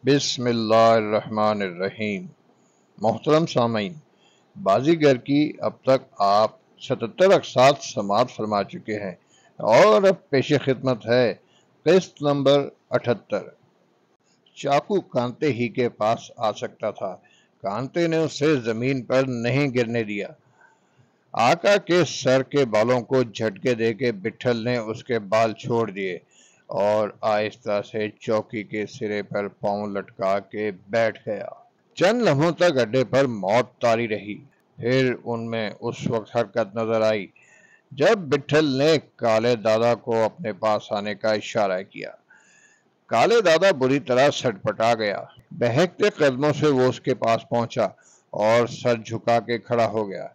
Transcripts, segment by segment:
بسم اللہ الرحمن الرحیم۔ محترم سامعین، بازیگر کی اب تک آپ 77 اقساط سماعت فرما چکے ہیں اور اب پیش خدمت ہے قسط نمبر 78۔ چاقو کانتے ہی کے پاس آ سکتا تھا، کانتے نے اسے زمین پر نہیں گرنے دیا۔ آقا کے سر کے بالوں کو جھٹکے دے کے بٹھل نے اس کے بال چھوڑ دیے اور آہستہ سے چوکی کے سرے پر پاؤں لٹکا کے بیٹھ گیا۔ چند لمحوں تک اڈے پر موت طاری رہی، پھر ان میں اس وقت حرکت نظر آئی جب بٹھل نے کالے دادا کو اپنے پاس آنے کا اشارہ کیا۔ کالے دادا بری طرح سٹپٹا گیا۔ بہکتے قدموں سے وہ اس کے پاس پہنچا اور سر جھکا کے کھڑا ہو گیا۔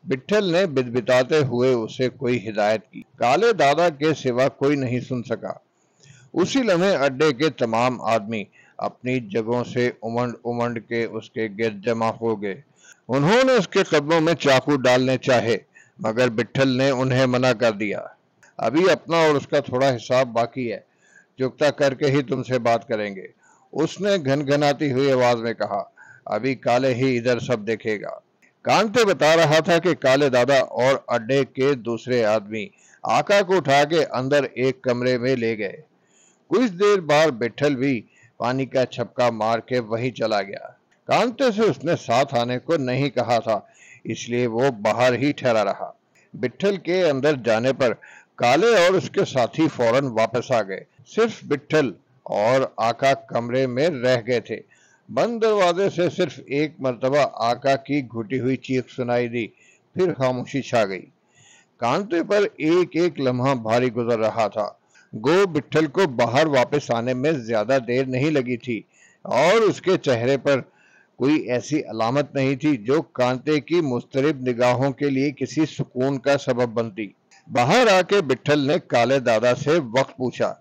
بٹھل نے بتبتاتے ہوئے اسے کوئی ہدایت کی۔ کالے دادا کے سوا کوئی نہیں سن سکا۔ اسی لمحے اڈے کے تمام آدمی اپنی جگہوں سے امنڈ امنڈ کے اس کے گرد جمع ہو گئے۔ انہوں نے اس کے قدموں میں چاقو ڈالنے چاہے مگر بٹھل نے انہیں منع کر دیا۔ ابھی اپنا اور اس کا تھوڑا حساب باقی ہے، چکتا کر کے ہی تم سے بات کریں گے، اس نے گھنگھناتی ہوئی آواز میں کہا۔ ابھی کالے ہی ادھر سب دیکھے گا۔ کانتے بتا رہا تھا کہ کالے دادا اور اڈے کے دوسرے آدمی آقا کو اٹھا کے اندر ایک کمرے میں لے گئے۔ کچھ دیر بعد بٹھل بھی پانی کا چھپکا مار کے وہیں چلا گیا۔ کانتے سے اس نے ساتھ آنے کو نہیں کہا تھا، اس لیے وہ باہر ہی ٹھہرا رہا۔ بٹھل کے اندر جانے پر کالے اور اس کے ساتھی فوراً واپس آ گئے۔ صرف بٹھل اور آقا کمرے میں رہ گئے تھے۔ بند دروازے سے صرف ایک مرتبہ آقا کی گھٹی ہوئی چیخ سنائی دی، پھر خاموشی چھا گئی۔ کانتے پر ایک ایک لمحہ بھاری گزر رہا تھا۔ گو بٹھل کو باہر واپس آنے میں زیادہ دیر نہیں لگی تھی اور اس کے چہرے پر کوئی ایسی علامت نہیں تھی جو کانتے کی مضطرب نگاہوں کے لیے کسی سکون کا سبب بنتی۔ باہر آ کے بٹھل نے کالے دادا سے وقت پوچھا۔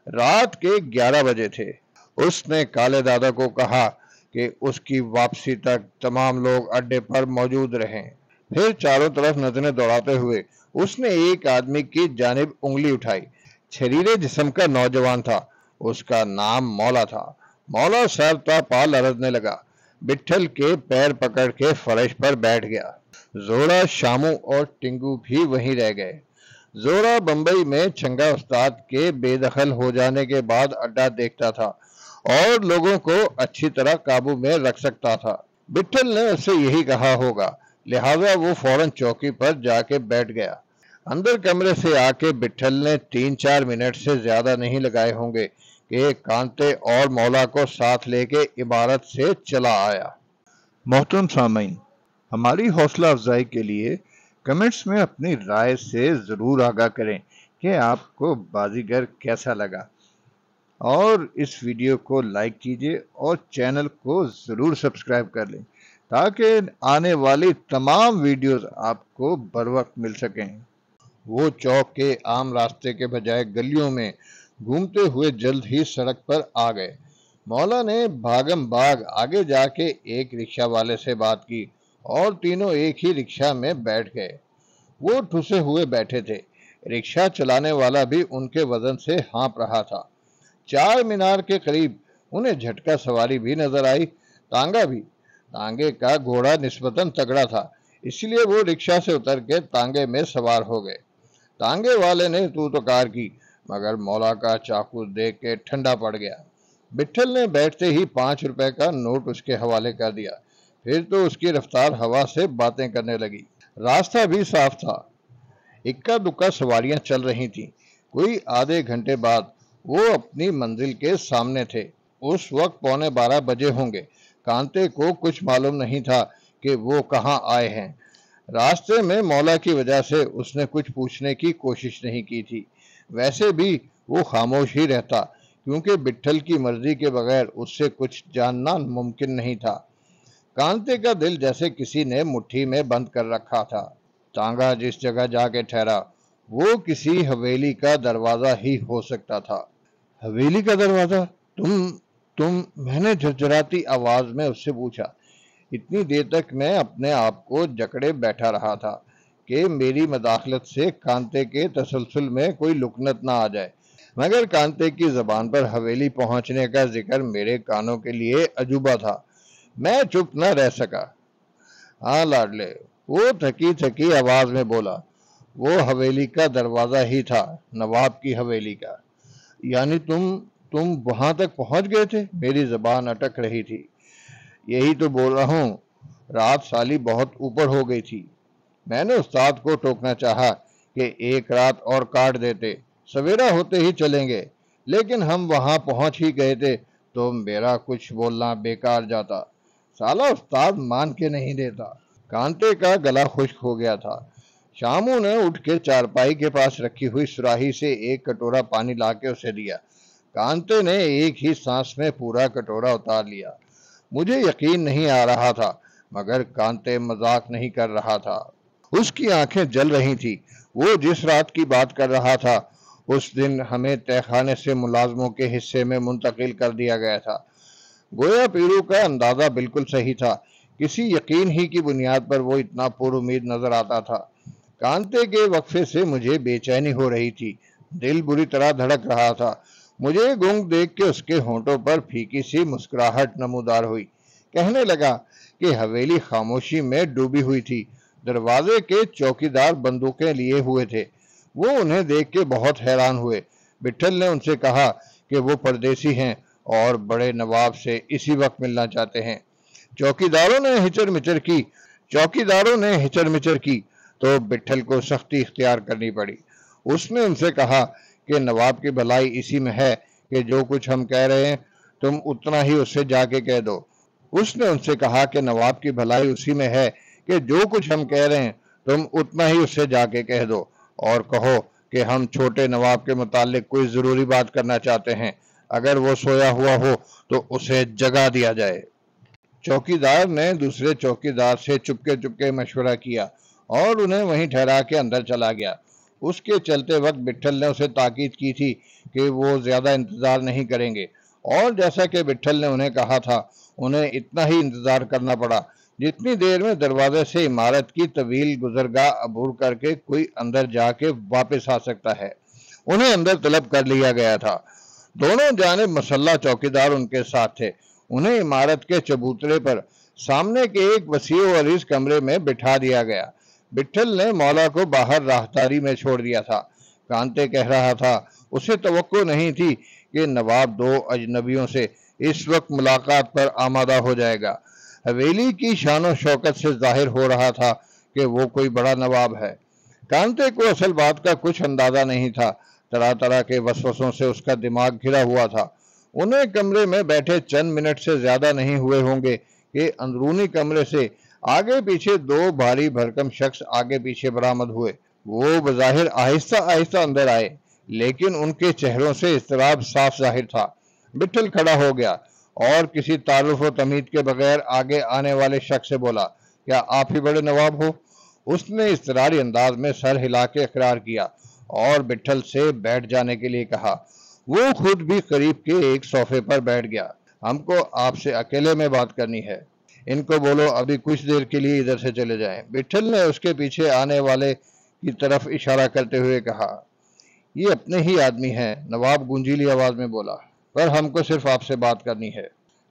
رات کے 11 بجے تھے۔ اس نے کالے دادا کو کہا کہ اس کی واپسی تک تمام لوگ اڈے پر موجود رہیں۔ پھر چاروں طرف نظریں دوڑاتے ہوئے اس نے ایک آدمی کی جانب انگلی اٹھائی۔ چھریرے جسم کا نوجوان تھا، اس کا نام مولا تھا۔ مولا سر تا پا لرزنے لگا، بٹھل کے پیر پکڑ کے فرش پر بیٹھ گیا۔ زوڑا، شامو اور ٹنگو بھی وہیں رہ گئے۔ زوڑا بمبئی میں چھنگا استاد کے بے دخل ہو جانے کے بعد اڈا دیکھتا تھا اور لوگوں کو اچھی طرح قابو میں رکھ سکتا تھا۔ بٹھل نے اس سے یہی کہا ہوگا، لہذا وہ فوراً چوکی پر جا کے بیٹھ گیا۔ اندر کمرے سے آ کے بٹھل نے 3-4 منٹ سے زیادہ نہیں لگائے ہوں گے کہ کانتے اور مولا کو ساتھ لے کے عمارت سے چلا آیا۔ محترم سامعین، ہماری حوصلہ افزائی کے لیے کمنٹس میں اپنی رائے سے ضرور آگاہ کریں کہ آپ کو بازیگر کیسا لگا، اور اس ویڈیو کو لائک کیجیے اور چینل کو ضرور سبسکرائب کر لیں تاکہ آنے والی تمام ویڈیوز آپ کو بر وقت مل سکیں۔ وہ چوک کے عام راستے کے بجائے گلیوں میں گھومتے ہوئے جلد ہی سڑک پر آ گئے۔ مولا نے بھاگم بھاگ آگے جا کے ایک رکشہ والے سے بات کی اور تینوں ایک ہی رکشہ میں بیٹھ گئے۔ وہ ٹھسے ہوئے بیٹھے تھے۔ رکشہ چلانے والا بھی ان کے وزن سے ہانپ رہا تھا۔ چار مینار کے قریب انہیں جھٹکا سواری بھی نظر آئی، تانگا بھی۔ تانگے کا گھوڑا نسبتاً تگڑا تھا، اس لیے وہ رکشہ سے اتر کے تانگے میں سوار ہو گئے۔ تانگے والے نے توتکار کی مگر مولا کا چاقو دیکھ کے ٹھنڈا پڑ گیا۔ بٹھل نے بیٹھتے ہی 5 روپے کا نوٹ اس کے حوالے کر دیا، پھر تو اس کی رفتار ہوا سے باتیں کرنے لگی۔ راستہ بھی صاف تھا، اکا دکا سواریاں چل رہی تھیں۔ کوئی آدھے گھنٹے بعد وہ اپنی منزل کے سامنے تھے۔ اس وقت 11:15 بجے ہوں گے۔ کانتے کو کچھ معلوم نہیں تھا کہ وہ کہاں آئے ہیں۔ راستے میں مولا کی وجہ سے اس نے کچھ پوچھنے کی کوشش نہیں کی تھی، ویسے بھی وہ خاموش ہی رہتا کیونکہ بٹھل کی مرضی کے بغیر اس سے کچھ جاننا ممکن نہیں تھا۔ کانتے کا دل جیسے کسی نے مٹھی میں بند کر رکھا تھا۔ تانگا جس جگہ جا کے ٹھہرا وہ کسی حویلی کا دروازہ ہی ہو سکتا تھا۔ حویلی کا دروازہ؟ تم میں نے جھرجھراتی آواز میں اس سے پوچھا۔ اتنی دیر تک میں اپنے آپ کو جکڑے بیٹھا رہا تھا کہ میری مداخلت سے کانتے کے تسلسل میں کوئی لکنت نہ آ جائے، مگر کانتے کی زبان پر حویلی پہنچنے کا ذکر میرے کانوں کے لیے عجوبہ تھا۔ میں چپ نہ رہ سکا۔ ہاں لاڈلے، وہ تھکی تھکی آواز میں بولا، وہ حویلی کا دروازہ ہی تھا، نواب کی حویلی کا۔ یعنی تم وہاں تک پہنچ گئے تھے؟ میری زبان اٹک رہی تھی۔ یہی تو بول رہا ہوں، رات سالی بہت اوپر ہو گئی تھی۔ میں نے استاد کو ٹوکنا چاہا کہ ایک رات اور کاٹ دیتے، سویرا ہوتے ہی چلیں گے، لیکن ہم وہاں پہنچ ہی گئے تھے تو میرا کچھ بولنا بیکار جاتا۔ سالہ استاد مان کے نہیں دیتا۔ کانتے کا گلا خشک ہو گیا تھا۔ شامو نے اٹھ کے چارپائی کے پاس رکھی ہوئی سراہی سے ایک کٹورا پانی لا کے اسے دیا۔ کانتے نے ایک ہی سانس میں پورا کٹورا اتار لیا۔ مجھے یقین نہیں آ رہا تھا، مگر کانتے مذاق نہیں کر رہا تھا۔ اس کی آنکھیں جل رہی تھی۔ وہ جس رات کی بات کر رہا تھا، اس دن ہمیں تہہ خانے سے ملازموں کے حصے میں منتقل کر دیا گیا تھا۔ گویا پیرو کا اندازہ بالکل صحیح تھا۔ کسی یقین ہی کی بنیاد پر وہ اتنا پر امید نظر آتا تھا۔ کانتے کے وقفے سے مجھے بے چینی ہو رہی تھی، دل بری طرح دھڑک رہا تھا۔ مجھے گنگ دیکھ کے اس کے ہونٹوں پر پھیکی سی مسکراہٹ نمودار ہوئی۔ کہنے لگا کہ حویلی خاموشی میں ڈوبی ہوئی تھی۔ دروازے کے چوکیدار بندوقیں لیے ہوئے تھے۔ وہ انہیں دیکھ کے بہت حیران ہوئے۔ بٹھل نے ان سے کہا کہ وہ پردیسی ہیں اور بڑے نواب سے اسی وقت ملنا چاہتے ہیں۔ چوکیداروں نے ہچر مچر کی تو بٹھل کو سختی اختیار کرنی پڑی۔ اس نے ان سے کہا کہ نواب کی بھلائی اسی میں ہے کہ جو کچھ ہم کہہ رہے ہیں تم اتنا ہی اس سے جا کے کہہ دو۔ اس نے ان سے کہا کہ نواب کی بھلائی اسی میں ہے کہ جو کچھ ہم کہہ رہے ہیں تم اتنا ہی اس سے جا کے کہہ دو، اور کہو کہ ہم چھوٹے نواب کے متعلق کوئی ضروری بات کرنا چاہتے ہیں۔ اگر وہ سویا ہوا ہو تو اسے جگا دیا جائے۔ چوکیدار نے دوسرے چوکیدار سے چپکے مشورہ کیا اور انہیں وہیں ٹھہرا کے اندر چلا گیا۔ اس کے چلتے وقت بٹھل نے اسے تاکید کی تھی کہ وہ زیادہ انتظار نہیں کریں گے، اور جیسا کہ بٹھل نے انہیں کہا تھا، انہیں اتنا ہی انتظار کرنا پڑا جتنی دیر میں دروازے سے عمارت کی طویل گزرگاہ عبور کر کے کوئی اندر جا کے واپس آ سکتا ہے۔ انہیں اندر طلب کر لیا گیا تھا۔ دونوں جانب مسلح چوکیدار ان کے ساتھ تھے۔ انہیں عمارت کے چبوترے پر سامنے کے ایک وسیع و عریض کمرے میں بٹھا دیا گیا۔ بٹھل نے مولا کو باہر راہداری میں چھوڑ دیا تھا۔ کانتے کہہ رہا تھا اسے توقع نہیں تھی کہ نواب دو اجنبیوں سے اس وقت ملاقات پر آمادہ ہو جائے گا۔ حویلی کی شان و شوکت سے ظاہر ہو رہا تھا کہ وہ کوئی بڑا نواب ہے۔ کانتے کو اصل بات کا کچھ اندازہ نہیں تھا۔ طرح طرح کے وسوسوں سے اس کا دماغ گھرا ہوا تھا۔ انہیں کمرے میں بیٹھے چند منٹ سے زیادہ نہیں ہوئے ہوں گے کہ اندرونی کمرے سے آگے پیچھے دو بھاری بھرکم شخص آگے پیچھے برآمد ہوئے۔ وہ بظاہر آہستہ آہستہ اندر آئے، لیکن ان کے چہروں سے اضطراب صاف ظاہر تھا۔ بٹھل کھڑا ہو گیا اور کسی تعارف و تمید کے بغیر آگے آنے والے شخص سے بولا، کیا آپ ہی بڑے نواب ہو؟ اس نے اضطراری انداز میں سر ہلا کے اقرار کیا اور بٹھل سے بیٹھ جانے کے لیے کہا۔ وہ خود بھی قریب کے ایک صوفے پر بیٹھ گیا۔ ہم کو آپ سے اکیلے میں بات کرنی ہے۔ ان کو بولو ابھی کچھ دیر کے لیے ادھر سے چلے جائیں۔ بٹھل نے اس کے پیچھے آنے والے کی طرف اشارہ کرتے ہوئے کہا، یہ اپنے ہی آدمی ہیں۔ نواب گونجیلی آواز میں بولا، پر ہم کو صرف آپ سے بات کرنی ہے۔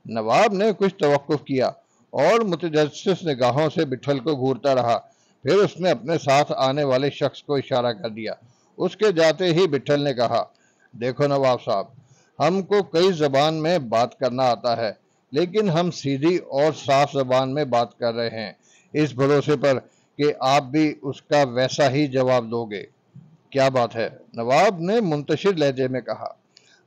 نواب نے کچھ توقف کیا اور متجسس نگاہوں سے بٹھل کو گھورتا رہا۔ پھر اس نے اپنے ساتھ آنے والے شخص کو اشارہ کر دیا۔ اس کے جاتے ہی بٹھل نے کہا، دیکھو نواب صاحب، ہم کو کئی زبان میں بات کرنا آتا ہے، لیکن ہم سیدھی اور صاف زبان میں بات کر رہے ہیں، اس بھروسے پر کہ آپ بھی اس کا ویسا ہی جواب دو گے۔ کیا بات ہے؟ نواب نے منتشر لہجے میں کہا،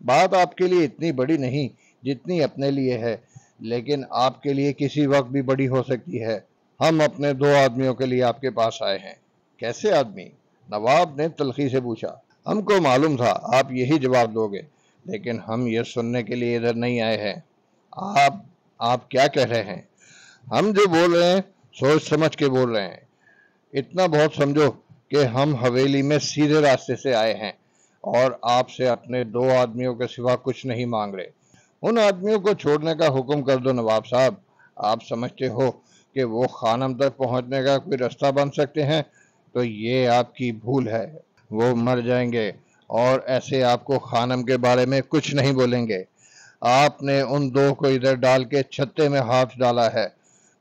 بات آپ کے لیے اتنی بڑی نہیں جتنی اپنے لیے ہے، لیکن آپ کے لیے کسی وقت بھی بڑی ہو سکتی ہے۔ ہم اپنے دو آدمیوں کے لیے آپ کے پاس آئے ہیں۔ کیسے آدمی؟ نواب نے تلخی سے پوچھا۔ ہم کو معلوم تھا آپ یہی جواب دو گے، لیکن ہم یہ سننے کے لیے ادھر نہیں آئے ہیں۔ آپ کیا کہہ رہے ہیں؟ ہم جو بول رہے ہیں سوچ سمجھ کے بول رہے ہیں۔ اتنا بہت سمجھو کہ ہم حویلی میں سیدھے راستے سے آئے ہیں اور آپ سے اپنے دو آدمیوں کے سوا کچھ نہیں مانگ رہے۔ ان آدمیوں کو چھوڑنے کا حکم کر دو نواب صاحب۔ آپ سمجھتے ہو کہ وہ خانم تک پہنچنے کا کوئی راستہ بن سکتے ہیں تو یہ آپ کی بھول ہے۔ وہ مر جائیں گے اور ایسے آپ کو خانم کے بارے میں کچھ نہیں بولیں گے۔ آپ نے ان دو کو ادھر ڈال کے چھتے میں ہاتھ ڈالا ہے،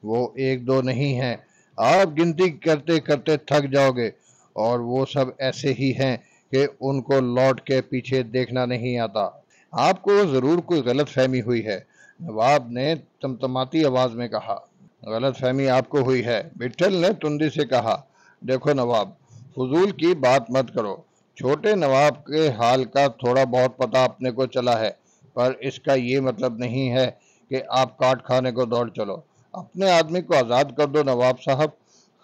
وہ ایک دو نہیں ہیں، آپ گنتی کرتے کرتے تھک جاؤ گے، اور وہ سب ایسے ہی ہیں کہ ان کو لوٹ کے پیچھے دیکھنا نہیں آتا۔ آپ کو ضرور کوئی غلط فہمی ہوئی ہے، نواب نے تمتماتی آواز میں کہا۔ غلط فہمی آپ کو ہوئی ہے، بٹھل نے تندی سے کہا۔ دیکھو نواب، فضول کی بات مت کرو۔ چھوٹے نواب کے حال کا تھوڑا بہت پتہ اپنے کو چلا ہے، پر اس کا یہ مطلب نہیں ہے کہ آپ کاٹ کھانے کو دوڑ چلو۔ اپنے آدمی کو آزاد کر دو نواب صاحب۔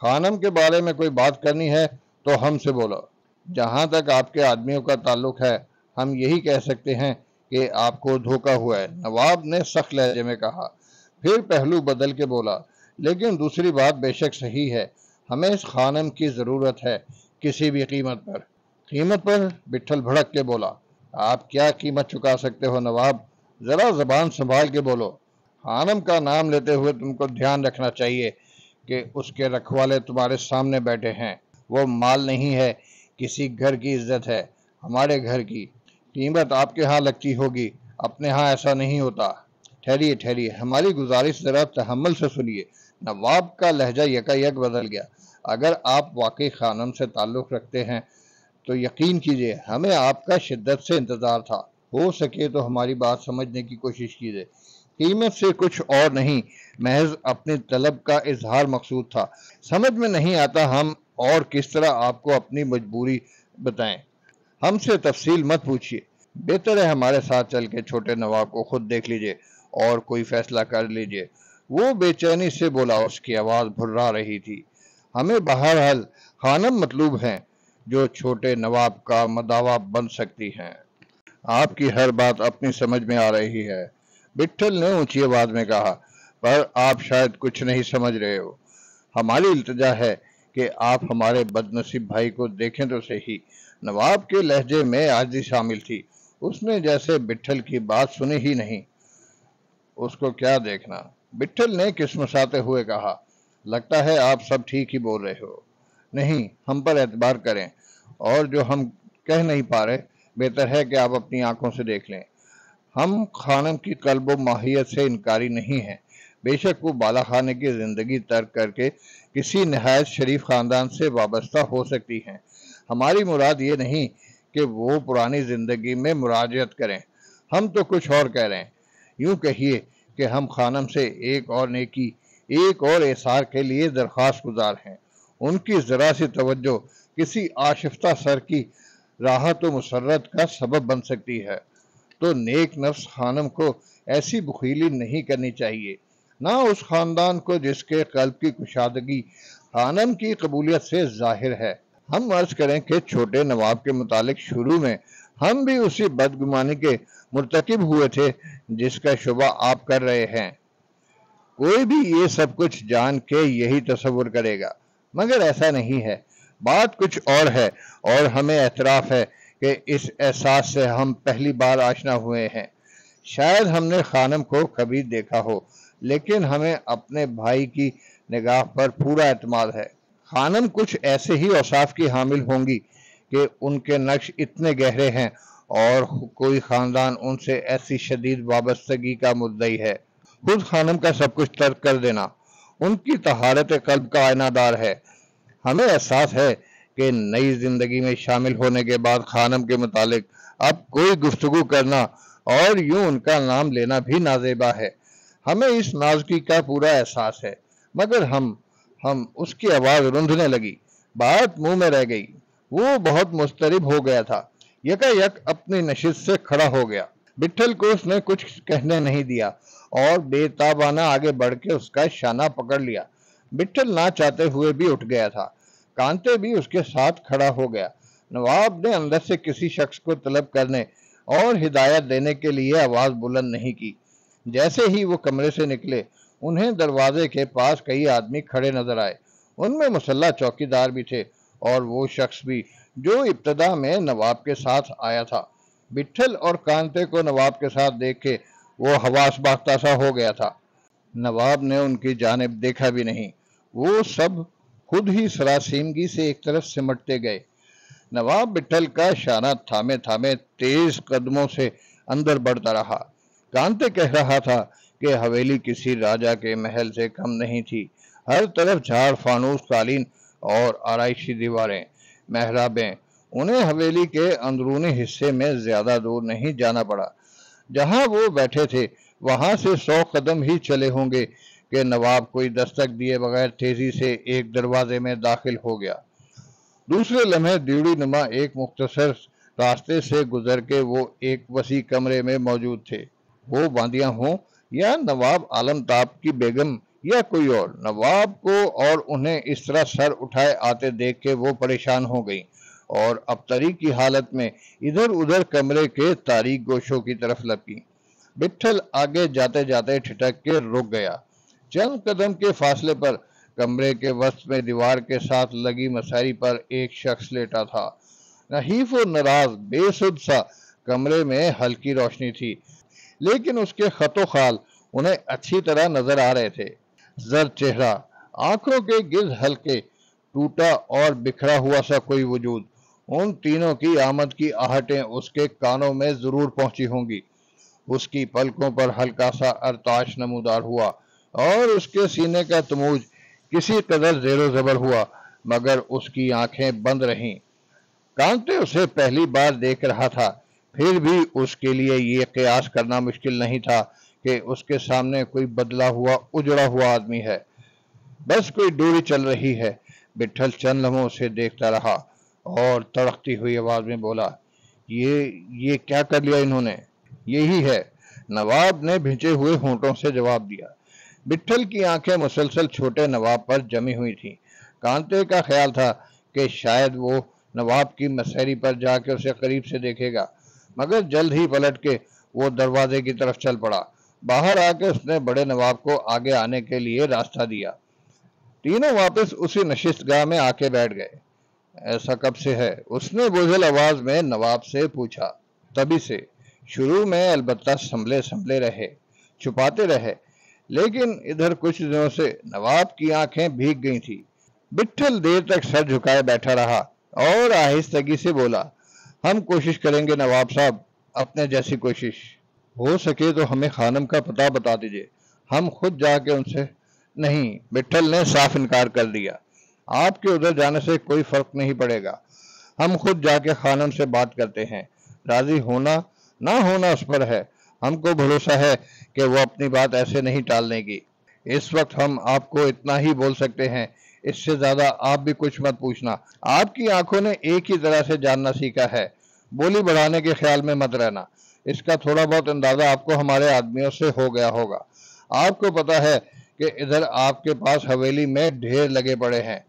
خانم کے بارے میں کوئی بات کرنی ہے تو ہم سے بولو۔ جہاں تک آپ کے آدمیوں کا تعلق ہے، ہم یہی کہہ سکتے ہیں کہ آپ کو دھوکا ہوا ہے، نواب نے سخت لہجے میں کہا۔ پھر پہلو بدل کے بولا، لیکن دوسری بات بے شک صحیح ہے، ہمیں اس خانم کی ضرورت ہے، کسی بھی قیمت پر۔ قیمت پر؟ بٹھل بھڑک کے بولا۔ آپ کیا قیمت چکا سکتے ہو نواب؟ ذرا زبان سنبھال کے بولو۔ خانم کا نام لیتے ہوئے تم کو دھیان رکھنا چاہیے کہ اس کے رکھوالے تمہارے سامنے بیٹھے ہیں۔ وہ مال نہیں ہے، کسی گھر کی عزت ہے، ہمارے گھر کی۔ قیمت آپ کے ہاں لگتی ہوگی، اپنے ہاں ایسا نہیں ہوتا۔ ٹھہریے، ہماری گزارش ذرا تحمل سے سنیے۔ نواب کا لہجہ یکا یک بدل گیا۔ اگر آپ واقعی خانم سے تعلق رکھتے ہیں تو یقین کیجئے ہمیں آپ کا شدت سے انتظار تھا۔ ہو سکے تو ہماری بات سمجھنے کی کوشش کیجئے۔ قیمت سے کچھ اور نہیں، محض اپنی طلب کا اظہار مقصود تھا۔ سمجھ میں نہیں آتا ہم اور کس طرح آپ کو اپنی مجبوری بتائیں۔ ہم سے تفصیل مت پوچھیے، بہتر ہے ہمارے ساتھ چل کے چھوٹے نواب کو خود دیکھ لیجئے اور کوئی فیصلہ کر لیجئے۔ وہ بے چینی سے بولا، اس کی آواز بھرا رہی تھی۔ ہمیں بہرحال خانم مطلوب ہیں جو چھوٹے نواب کا مداوا بن سکتی ہیں۔ آپ کی ہر بات اپنی سمجھ میں آ رہی ہے، بٹھل نے اونچی آواز میں کہا، پر آپ شاید کچھ نہیں سمجھ رہے ہو۔ ہماری التجا ہے کہ آپ ہمارے بد نصیب بھائی کو دیکھیں تو صحیح۔ نواب کے لہجے میں عاجزی شامل تھی، اس نے جیسے بٹھل کی بات سنی ہی نہیں۔ اس کو کیا دیکھنا؟ بٹھل نے کسمساتے ہوئے کہا۔ لگتا ہے آپ سب ٹھیک ہی بول رہے ہو۔ نہیں، ہم پر اعتبار کریں، اور جو ہم کہہ نہیں پا رہے بہتر ہے کہ آپ اپنی آنکھوں سے دیکھ لیں۔ ہم خانم کی قلب و ماہیت سے انکاری نہیں ہیں، بے شک وہ بالا خانے کی زندگی ترک کر کے کسی نہایت شریف خاندان سے وابستہ ہو سکتی ہیں۔ ہماری مراد یہ نہیں کہ وہ پرانی زندگی میں مراجعت کریں، ہم تو کچھ اور کہہ رہے ہیں۔ یوں کہیے کہ ہم خانم سے ایک اور نیکی، ایک اور احسار کے لیے درخواست گزار ہیں۔ ان کی ذرا سی توجہ کسی آشفتہ سر کی راحت و مسرت کا سبب بن سکتی ہے، تو نیک نفس خانم کو ایسی بخیلی نہیں کرنی چاہیے، نہ اس خاندان کو جس کے قلب کی کشادگی خانم کی قبولیت سے ظاہر ہے۔ ہم عرض کریں کہ چھوٹے نواب کے متعلق شروع میں ہم بھی اسی بدگمانی کے مرتکب ہوئے تھے جس کا شبہ آپ کر رہے ہیں۔ کوئی بھی یہ سب کچھ جان کے یہی تصور کرے گا، مگر ایسا نہیں ہے، بات کچھ اور ہے، اور ہمیں اعتراف ہے کہ اس احساس سے ہم پہلی بار آشنا ہوئے ہیں۔ شاید ہم نے خانم کو کبھی دیکھا ہو، لیکن ہمیں اپنے بھائی کی نگاہ پر پورا اعتماد ہے۔ خانم کچھ ایسے ہی اوصاف کی حامل ہوں گی کہ ان کے نقش اتنے گہرے ہیں اور کوئی خاندان ان سے ایسی شدید وابستگی کا مدعی ہے۔ خود خانم کا سب کچھ ترک کر دینا ان کی طہارت قلب کا آئینہ دار ہے۔ ہمیں احساس ہے کہ نئی زندگی میں شامل ہونے کے بعد خانم کے متعلق اب کوئی گفتگو کرنا اور یوں ان کا نام لینا بھی نازیبا ہے۔ ہمیں اس نازکی کا پورا احساس ہے، مگر ہم اس کی آواز رندنے لگی، بات منہ میں رہ گئی۔ وہ بہت مضطرب ہو گیا تھا، یکا یک اپنی نشست سے کھڑا ہو گیا۔ بٹھل کو اس نے کچھ کہنے نہیں دیا اور بے تابانہ آگے بڑھ کے اس کا شانہ پکڑ لیا۔ بٹھل نہ چاہتے ہوئے بھی اٹھ گیا تھا، کانتے بھی اس کے ساتھ کھڑا ہو گیا۔ نواب نے اندر سے کسی شخص کو طلب کرنے اور ہدایت دینے کے لیے آواز بلند نہیں کی۔ جیسے ہی وہ کمرے سے نکلے، انہیں دروازے کے پاس کئی آدمی کھڑے نظر آئے۔ ان میں مسلح چوکی دار بھی تھے اور وہ شخص بھی جو ابتدا میں نواب کے ساتھ آیا تھا۔ بٹھل اور کانتے کو نواب کے ساتھ دیکھ کے وہ حواس باختہ سا ہو گیا تھا۔ نواب نے ان کی جانب دیکھا بھی نہیں، وہ سب خود ہی سراسیمگی سے ایک طرف سمٹتے گئے۔ نواب بٹھل کا شانہ تھامے تھامے تیز قدموں سے اندر بڑھتا رہا۔ کانتے کہہ رہا تھا کہ حویلی کسی راجا کے محل سے کم نہیں تھی۔ ہر طرف جھاڑ فانوس قالین اور آرائشی دیواریں، محرابیں۔ انہیں حویلی کے اندرونی حصے میں زیادہ دور نہیں جانا پڑا۔ جہاں وہ بیٹھے تھے وہاں سے 100 قدم ہی چلے ہوں گے کہ نواب کوئی دستک دیے بغیر تیزی سے ایک دروازے میں داخل ہو گیا۔ دوسرے لمحے دیوڑی نما ایک مختصر راستے سے گزر کے وہ ایک وسیع کمرے میں موجود تھے۔ وہ باندیاں ہوں یا نواب عالم تاب کی بیگم یا کوئی اور، نواب کو اور انہیں اس طرح سر اٹھائے آتے دیکھ کے وہ پریشان ہو گئیں اور ابتری کی حالت میں ادھر ادھر کمرے کے تاریک گوشوں کی طرف لپکیں۔ بٹھل آگے جاتے جاتے ٹھٹک کے رک گیا۔ چند قدم کے فاصلے پر کمرے کے وسط میں دیوار کے ساتھ لگی مساری پر ایک شخص لیٹا تھا۔ نحیف و ناراض، بے سود سا کمرے میں ہلکی روشنی تھی، لیکن اس کے خط و خال انہیں اچھی طرح نظر آ رہے تھے۔ زرد چہرہ، آنکھوں کے گرد ہلکے ٹوٹا اور بکھرا ہوا سا کوئی وجود۔ ان تینوں کی آمد کی آہٹیں اس کے کانوں میں ضرور پہنچی ہوں گی۔ اس کی پلکوں پر ہلکا سا ارتعاش نمودار ہوا اور اس کے سینے کا تموج کسی قدر زیر و زبر ہوا، مگر اس کی آنکھیں بند رہیں۔ کانتے اسے پہلی بار دیکھ رہا تھا، پھر بھی اس کے لیے یہ قیاس کرنا مشکل نہیں تھا کہ اس کے سامنے کوئی بدلا ہوا اجڑا ہوا آدمی ہے، بس کوئی ڈوری چل رہی ہے۔ بٹھل چند لمحوں سے دیکھتا رہا اور تڑکتی ہوئی آواز میں بولا، یہ کیا کر لیا انہوں نے؟ یہی ہے، نواب نے بھنچے ہوئے ہونٹوں سے جواب دیا۔ بٹھل کی آنکھیں مسلسل چھوٹے نواب پر جمی ہوئی تھیں۔ کانتے کا خیال تھا کہ شاید وہ نواب کی مسیری پر جا کے اسے قریب سے دیکھے گا، مگر جلد ہی پلٹ کے وہ دروازے کی طرف چل پڑا۔ باہر آ کے اس نے بڑے نواب کو آگے آنے کے لیے راستہ دیا۔ تینوں واپس اسی نشست گاہ میں آ کے بیٹھ گئے۔ ایسا کب سے ہے؟ اس نے بوجھل آواز میں نواب سے پوچھا۔ تبھی سے، شروع میں البتہ سنبھلے رہے، چھپاتے رہے، لیکن ادھر کچھ دنوں سے نواب کی آنکھیں بھیگ گئی تھی۔ بٹھل دیر تک سر جھکائے بیٹھا رہا اور آہستگی سے بولا، ہم کوشش کریں گے نواب صاحب، اپنے جیسی کوشش۔ ہو سکے تو ہمیں خانم کا پتہ بتا دیجئے، ہم خود جا کے ان سے۔ نہیں، بٹھل نے صاف انکار کر دیا، آپ کے ادھر جانے سے کوئی فرق نہیں پڑے گا، ہم خود جا کے خانم سے بات کرتے ہیں، راضی ہونا نہ ہونا اس پر ہے، ہم کو بھروسہ ہے کہ وہ اپنی بات ایسے نہیں ٹالنے کی۔ اس وقت ہم آپ کو اتنا ہی بول سکتے ہیں، اس سے زیادہ آپ بھی کچھ مت پوچھنا۔ آپ کی آنکھوں نے ایک ہی طرح سے جاننا سیکھا ہے، بولی بڑھانے کے خیال میں مت رہنا۔ اس کا تھوڑا بہت اندازہ آپ کو ہمارے آدمیوں سے ہو گیا ہوگا۔ آپ کو پتا ہے کہ ادھر آپ کے پاس حویلی میں ڈھیر لگے پڑے ہیں،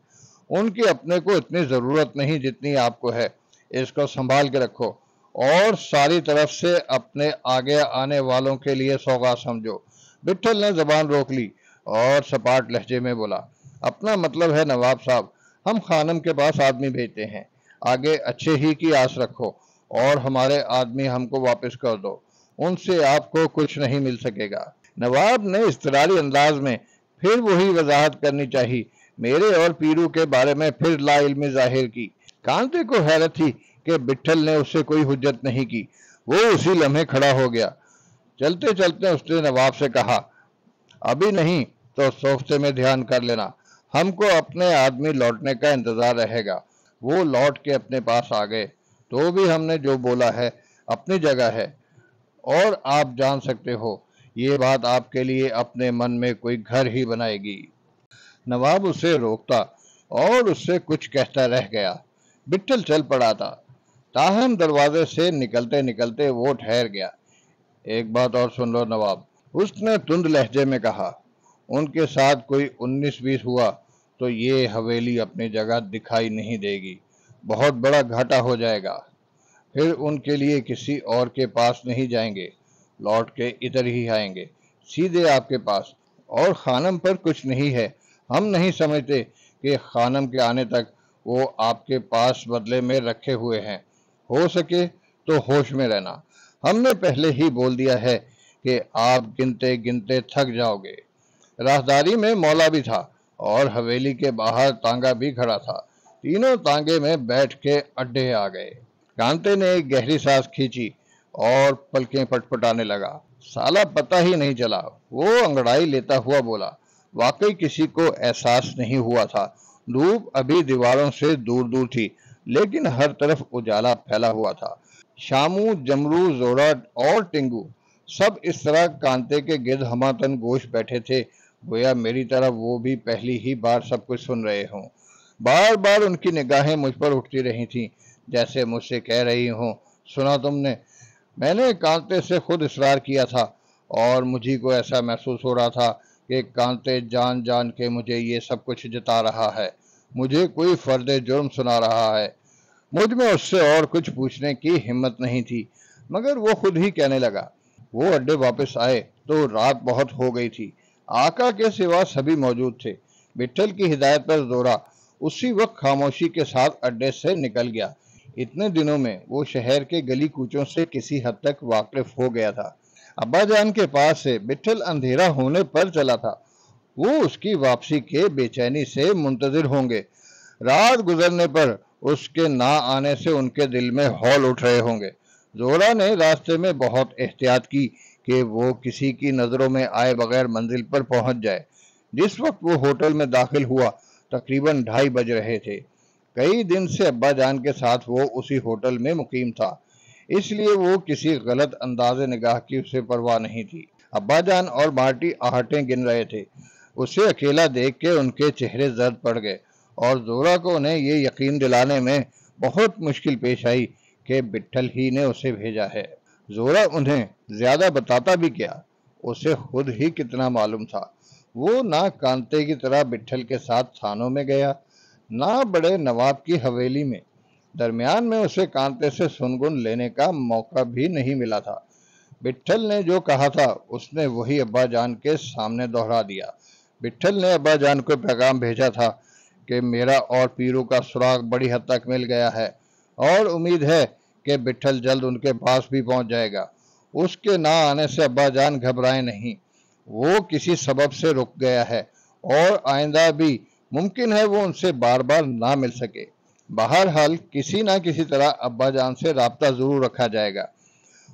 ان کی اپنے کو اتنی ضرورت نہیں جتنی آپ کو ہے۔ اس کو سنبھال کے رکھو اور ساری طرف سے اپنے آگے آنے والوں کے لیے سوغات سمجھو۔ بٹھل نے زبان روک لی اور سپاٹ لہجے میں بولا، اپنا مطلب ہے نواب صاحب، ہم خانم کے پاس آدمی بھیجتے ہیں، آگے اچھے ہی کی آس رکھو اور ہمارے آدمی ہم کو واپس کر دو، ان سے آپ کو کچھ نہیں مل سکے گا۔ نواب نے اضطراری انداز میں پھر وہی وضاحت کرنی چاہی، میرے اور پیرو کے بارے میں پھر لا علمی ظاہر کی۔ کانتے کو حیرت تھی کہ بٹھل نے اس سے کوئی حجت نہیں کی۔ وہ اسی لمحے کھڑا ہو گیا۔ چلتے چلتے اس نے نواب سے کہا، ابھی نہیں تو سوفتے میں دھیان کر لینا، ہم کو اپنے آدمی لوٹنے کا انتظار رہے گا۔ وہ لوٹ کے اپنے پاس آ گئے تو بھی ہم نے جو بولا ہے اپنی جگہ ہے، اور آپ جان سکتے ہو یہ بات آپ کے لیے اپنے من میں کوئی گھر ہی بنائے گی۔ نواب اسے روکتا اور اس سے کچھ کہتا رہ گیا۔ بٹھل چل پڑا تھا، تاہم دروازے سے نکلتے نکلتے وہ ٹھہر گیا۔ ایک بات اور سن لو نواب، اس نے تند لہجے میں کہا، ان کے ساتھ کوئی 19-20 ہوا تو یہ حویلی اپنی جگہ دکھائی نہیں دے گی، بہت بڑا گھاٹا ہو جائے گا، پھر ان کے لیے کسی اور کے پاس نہیں جائیں گے، لوٹ کے ادھر ہی آئیں گے، سیدھے آپ کے پاس۔ اور خانم پر کچھ نہیں ہے، ہم نہیں سمجھتے کہ خانم کے آنے تک وہ آپ کے پاس بدلے میں رکھے ہوئے ہیں، ہو سکے تو ہوش میں رہنا، ہم نے پہلے ہی بول دیا ہے کہ آپ گنتے گنتے تھک جاؤ گے۔ راہداری میں مولا بھی تھا اور حویلی کے باہر تانگا بھی کھڑا تھا، تینوں تانگے میں بیٹھ کے اڈے آ گئے۔ کانتے نے ایک گہری سانس کھینچی اور پلکیں پٹپٹانے لگا۔ سالا پتہ ہی نہیں چلا، وہ انگڑائی لیتا ہوا بولا۔ واقعی کسی کو احساس نہیں ہوا تھا۔ دھوپ ابھی دیواروں سے دور دور تھی، لیکن ہر طرف اجالا پھیلا ہوا تھا۔ شامو، جمرو، زورا اور ٹنگو سب اس طرح کانتے کے گرد ہماتن گوش بیٹھے تھے گویا میری طرح وہ بھی پہلی ہی بار سب کچھ سن رہے ہوں۔ بار بار ان کی نگاہیں مجھ پر اٹھتی رہی تھیں، جیسے مجھ سے کہہ رہی ہوں، سنا تم نے؟ میں نے کانتے سے خود اصرار کیا تھا، اور مجھے کو ایسا محسوس ہو رہا تھا کہ کانتے جان جان کے مجھے یہ سب کچھ جتا رہا ہے، مجھے کوئی فرد جرم سنا رہا ہے۔ مجھ میں اس سے اور کچھ پوچھنے کی ہمت نہیں تھی، مگر وہ خود ہی کہنے لگا۔ وہ اڈے واپس آئے تو رات بہت ہو گئی تھی۔ آقا کے سوا سبھی موجود تھے۔ بٹھل کی ہدایت پر زورا اسی وقت خاموشی کے ساتھ اڈے سے نکل گیا۔ اتنے دنوں میں وہ شہر کے گلی کوچوں سے کسی حد تک واقف ہو گیا تھا۔ ابا جان کے پاس سے بٹھل اندھیرا ہونے پر چلا تھا۔ وہ اس کی واپسی کے بے چینی سے منتظر ہوں گے۔ رات گزرنے پر اس کے نہ آنے سے ان کے دل میں ہول اٹھ رہے ہوں گے۔ زورا نے راستے میں بہت احتیاط کی کہ وہ کسی کی نظروں میں آئے بغیر منزل پر پہنچ جائے۔ جس وقت وہ ہوٹل میں داخل ہوا تقریباً 2:30 بج رہے تھے۔ کئی دن سے ابا جان کے ساتھ وہ اسی ہوٹل میں مقیم تھا، اس لیے وہ کسی غلط انداز نگاہ کی اسے پرواہ نہیں تھی۔ ابا جان اور مارٹی آہٹیں گن رہے تھے۔ اسے اکیلا دیکھ کے ان کے چہرے زرد پڑ گئے، اور زورا کو انہیں یہ یقین دلانے میں بہت مشکل پیش آئی کہ بٹھل ہی نے اسے بھیجا ہے۔ زورا انہیں زیادہ بتاتا بھی کیا، اسے خود ہی کتنا معلوم تھا۔ وہ نہ کانتے کی طرح بٹھل کے ساتھ تھانوں میں گیا، نہ بڑے نواب کی حویلی میں۔ درمیان میں اسے کانتے سے سنگن لینے کا موقع بھی نہیں ملا تھا۔ بٹھل نے جو کہا تھا اس نے وہی ابا جان کے سامنے دہرا دیا۔ بٹھل نے ابا جان کو پیغام بھیجا تھا کہ میرا اور پیرو کا سراغ بڑی حد تک مل گیا ہے، اور امید ہے کہ بٹھل جلد ان کے پاس بھی پہنچ جائے گا۔ اس کے نہ آنے سے ابا جان گھبرائیں نہیں، وہ کسی سبب سے رک گیا ہے، اور آئندہ بھی ممکن ہے وہ ان سے بار بار نہ مل سکے۔ بہرحال کسی نہ کسی طرح ابا جان سے رابطہ ضرور رکھا جائے گا۔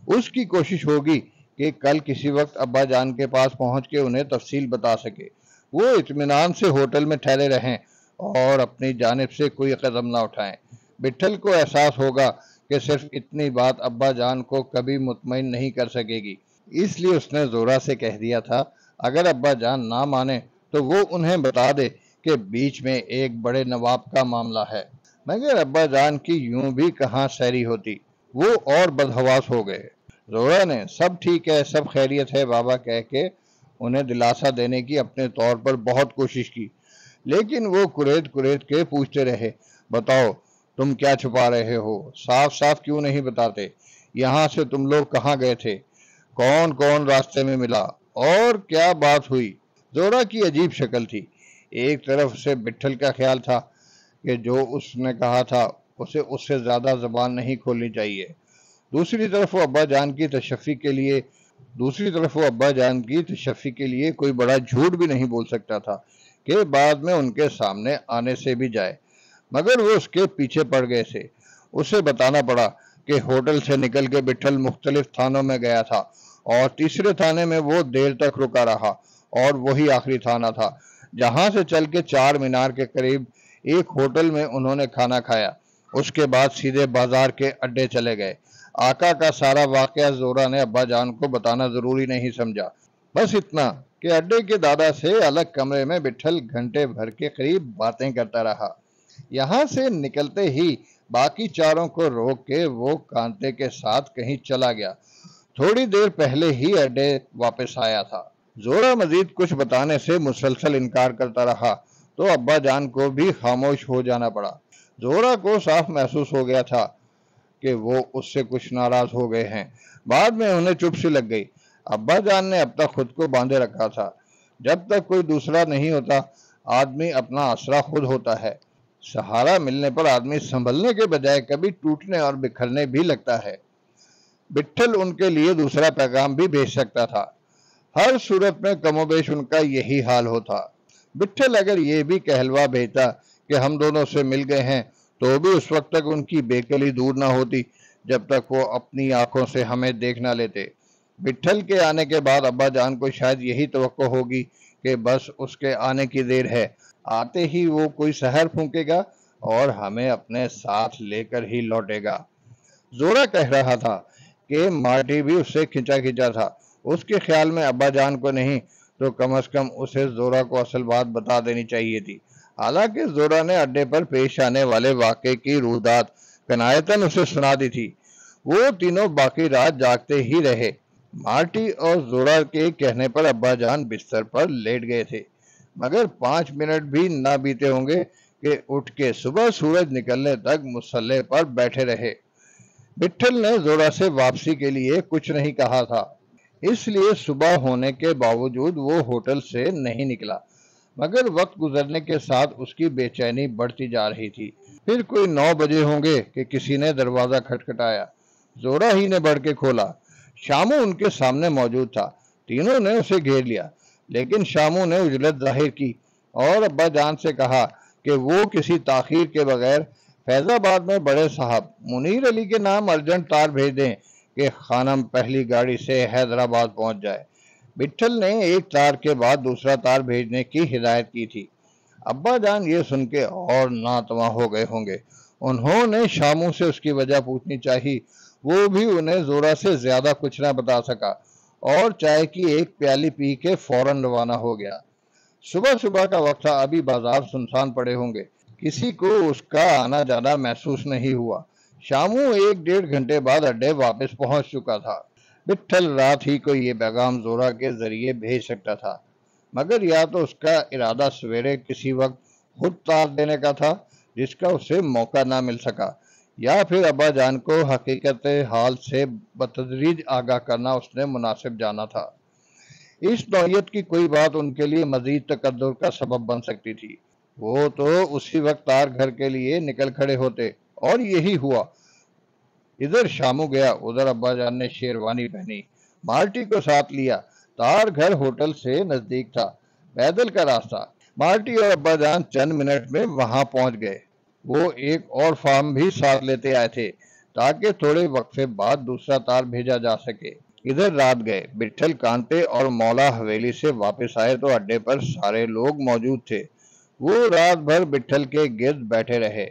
اس کی کوشش ہوگی کہ کل کسی وقت ابا جان کے پاس پہنچ کے انہیں تفصیل بتا سکے۔ وہ اطمینان سے ہوٹل میں ٹھہرے رہیں اور اپنی جانب سے کوئی قدم نہ اٹھائیں۔ بٹھل کو احساس ہوگا کہ صرف اتنی بات ابا جان کو کبھی مطمئن نہیں کر سکے گی، اس لیے اس نے زورا سے کہہ دیا تھا اگر ابا جان نہ مانے تو وہ انہیں بتا دے کہ بیچ میں ایک بڑے نواب کا معاملہ ہے۔ مگر ابا جان کی یوں بھی کہاں سیری ہوتی، وہ اور بدحواس ہو گئے۔ زورا نے سب ٹھیک ہے، سب خیریت ہے بابا کہہ کے انہیں دلاسا دینے کی اپنے طور پر بہت کوشش کی، لیکن وہ کریت کریت کے پوچھتے رہے، بتاؤ تم کیا چھپا رہے ہو؟ صاف صاف کیوں نہیں بتاتے؟ یہاں سے تم لوگ کہاں گئے تھے؟ کون کون راستے میں ملا؟ اور کیا بات ہوئی؟ زورا کی عجیب شکل تھی۔ ایک طرف سے بٹھل کا خیال تھا کہ جو اس نے کہا تھا اسے اس سے زیادہ زبان نہیں کھولنی چاہیے۔ دوسری طرف وہ ابا جان کی تشفی کے لیے کوئی بڑا جھوٹ بھی نہیں بول سکتا تھا کہ بعد میں ان کے سامنے آنے سے بھی جائے۔ مگر وہ اس کے پیچھے پڑ گئے تھے۔ اسے بتانا پڑا کہ ہوٹل سے نکل کے بٹھل مختلف تھانوں میں گیا تھا، اور تیسرے تھانے میں وہ دیر تک رکا رہا، اور وہی آخری تھانہ تھا جہاں سے چل کے 4 مینار کے قریب ایک ہوٹل میں انہوں نے کھانا کھایا۔ اس کے بعد سیدھے بازار کے اڈے چلے گئے۔ آقا کا سارا واقعہ زورا نے ابا جان کو بتانا ضروری نہیں سمجھا، بس اتنا کہ اڈے کے دادا سے الگ کمرے میں بٹھل گھنٹے بھر کے قریب باتیں کرتا رہا۔ یہاں سے نکلتے ہی باقی چاروں کو روک کے وہ کانتے کے ساتھ کہیں چلا گیا۔ تھوڑی دیر پہلے ہی اڈے واپس آیا تھا۔ زورا مزید کچھ بتانے سے مسلسل انکار کرتا رہا تو ابا جان کو بھی خاموش ہو جانا پڑا۔ زورا کو صاف محسوس ہو گیا تھا کہ وہ اس سے کچھ ناراض ہو گئے ہیں۔ بعد میں انہیں چپ سی لگ گئی۔ ابا جان نے اب تک خود کو باندھے رکھا تھا۔ جب تک کوئی دوسرا نہیں ہوتا آدمی اپنا آسرا خود ہوتا ہے۔ سہارا ملنے پر آدمی سنبھلنے کے بجائے کبھی ٹوٹنے اور بکھرنے بھی لگتا ہے۔ بٹھل ان کے لیے دوسرا پیغام بھی بھیج سکتا تھا۔ ہر صورت میں کم و بیش ان کا یہی حال ہوتا۔ بٹھل اگر یہ بھی کہلوا بھیجتا کہ ہم دونوں سے مل گئے ہیں، تو بھی اس وقت تک ان کی بےکلی دور نہ ہوتی جب تک وہ اپنی آنکھوں سے ہمیں دیکھ نہ لیتے۔ بٹھل کے آنے کے بعد ابا جان کو شاید یہی توقع ہوگی کہ بس اس کے آنے کی دیر ہے، آتے ہی وہ کوئی سحر پھونکے گا اور ہمیں اپنے ساتھ لے کر ہی لوٹے گا۔ زورا کہہ رہا تھا کہ مارٹی بھی اس سے کھنچا کھنچا تھا۔ اس کے خیال میں ابا جان کو نہیں تو کم از کم اسے زورا کو اصل بات بتا دینی چاہیے تھی۔ حالانکہ زورا نے اڈے پر پیش آنے والے واقعے کی رویداد کنایتاً اسے سنا دی تھی۔ وہ تینوں باقی رات جاگتے ہی رہے۔ مارٹی اور زورا کے کہنے پر ابا جان بستر پر لیٹ گئے تھے، مگر 5 منٹ بھی نہ بیتے ہوں گے کہ اٹھ کے صبح سورج نکلنے تک مصلے پر بیٹھے رہے۔ بٹھل نے زورا سے واپسی کے لیے کچھ نہیں کہا تھا، اس لیے صبح ہونے کے باوجود وہ ہوٹل سے نہیں نکلا، مگر وقت گزرنے کے ساتھ اس کی بے چینی بڑھتی جا رہی تھی۔ پھر کوئی 9 بجے ہوں گے کہ کسی نے دروازہ کھٹکھٹایا۔ زورا ہی نے بڑھ کے کھولا۔ شامو ان کے سامنے موجود تھا۔ تینوں نے اسے گھیر لیا، لیکن شامو نے عجلت ظاہر کی اور ابا جان سے کہا کہ وہ کسی تاخیر کے بغیر فیض آباد میں بڑے صاحب منیر علی کے نام ارجنٹ تار بھیج دیں کہ خانم پہلی گاڑی سے حیدرآباد پہنچ جائے۔ بٹھل نے ایک تار کے بعد دوسرا تار بھیجنے کی ہدایت کی تھی۔ ابا جان یہ سن کے اور ناتواں ہو گئے ہوں گے۔ انہوں نے شامو سے اس کی وجہ پوچھنی چاہی، وہ بھی انہیں زورا سے زیادہ کچھ نہ بتا سکا اور چائے کی ایک پیالی پی کے فوراً روانہ ہو گیا۔ صبح صبح کا وقت تھا، ابھی بازار سنسان پڑے ہوں گے، کسی کو اس کا آنا جانا محسوس نہیں ہوا۔ شامو 1-1.5 گھنٹے بعد اڈے واپس پہنچ چکا تھا۔ بٹھل رات ہی کو یہ پیغام زورا کے ذریعے بھیج سکتا تھا، مگر یا تو اس کا ارادہ سویرے کسی وقت خود تار دینے کا تھا جس کا اسے موقع نہ مل سکا، یا پھر ابا جان کو حقیقت حال سے بتدریج آگاہ کرنا اس نے مناسب جانا تھا۔ اس نوعیت کی کوئی بات ان کے لیے مزید تقدر کا سبب بن سکتی تھی۔ وہ تو اسی وقت تار گھر کے لیے نکل کھڑے ہوتے، اور یہی ہوا۔ ادھر شامو گیا، ادھر ابا جان نے شیروانی پہنی، مارٹی کو ساتھ لیا۔ تار گھر ہوٹل سے نزدیک تھا، پیدل کا راستہ۔ مارٹی اور ابا جان چند منٹ میں وہاں پہنچ گئے۔ وہ ایک اور فارم بھی ساتھ لیتے آئے تھے تاکہ تھوڑے وقفے بعد دوسرا تار بھیجا جا سکے۔ ادھر رات گئے۔ بٹھل کانتے اور مولا حویلی سے واپس آئے تو اڈے پر سارے لوگ موجود تھے۔ وہ رات بھر بٹھل کے گرد بیٹھے رہے۔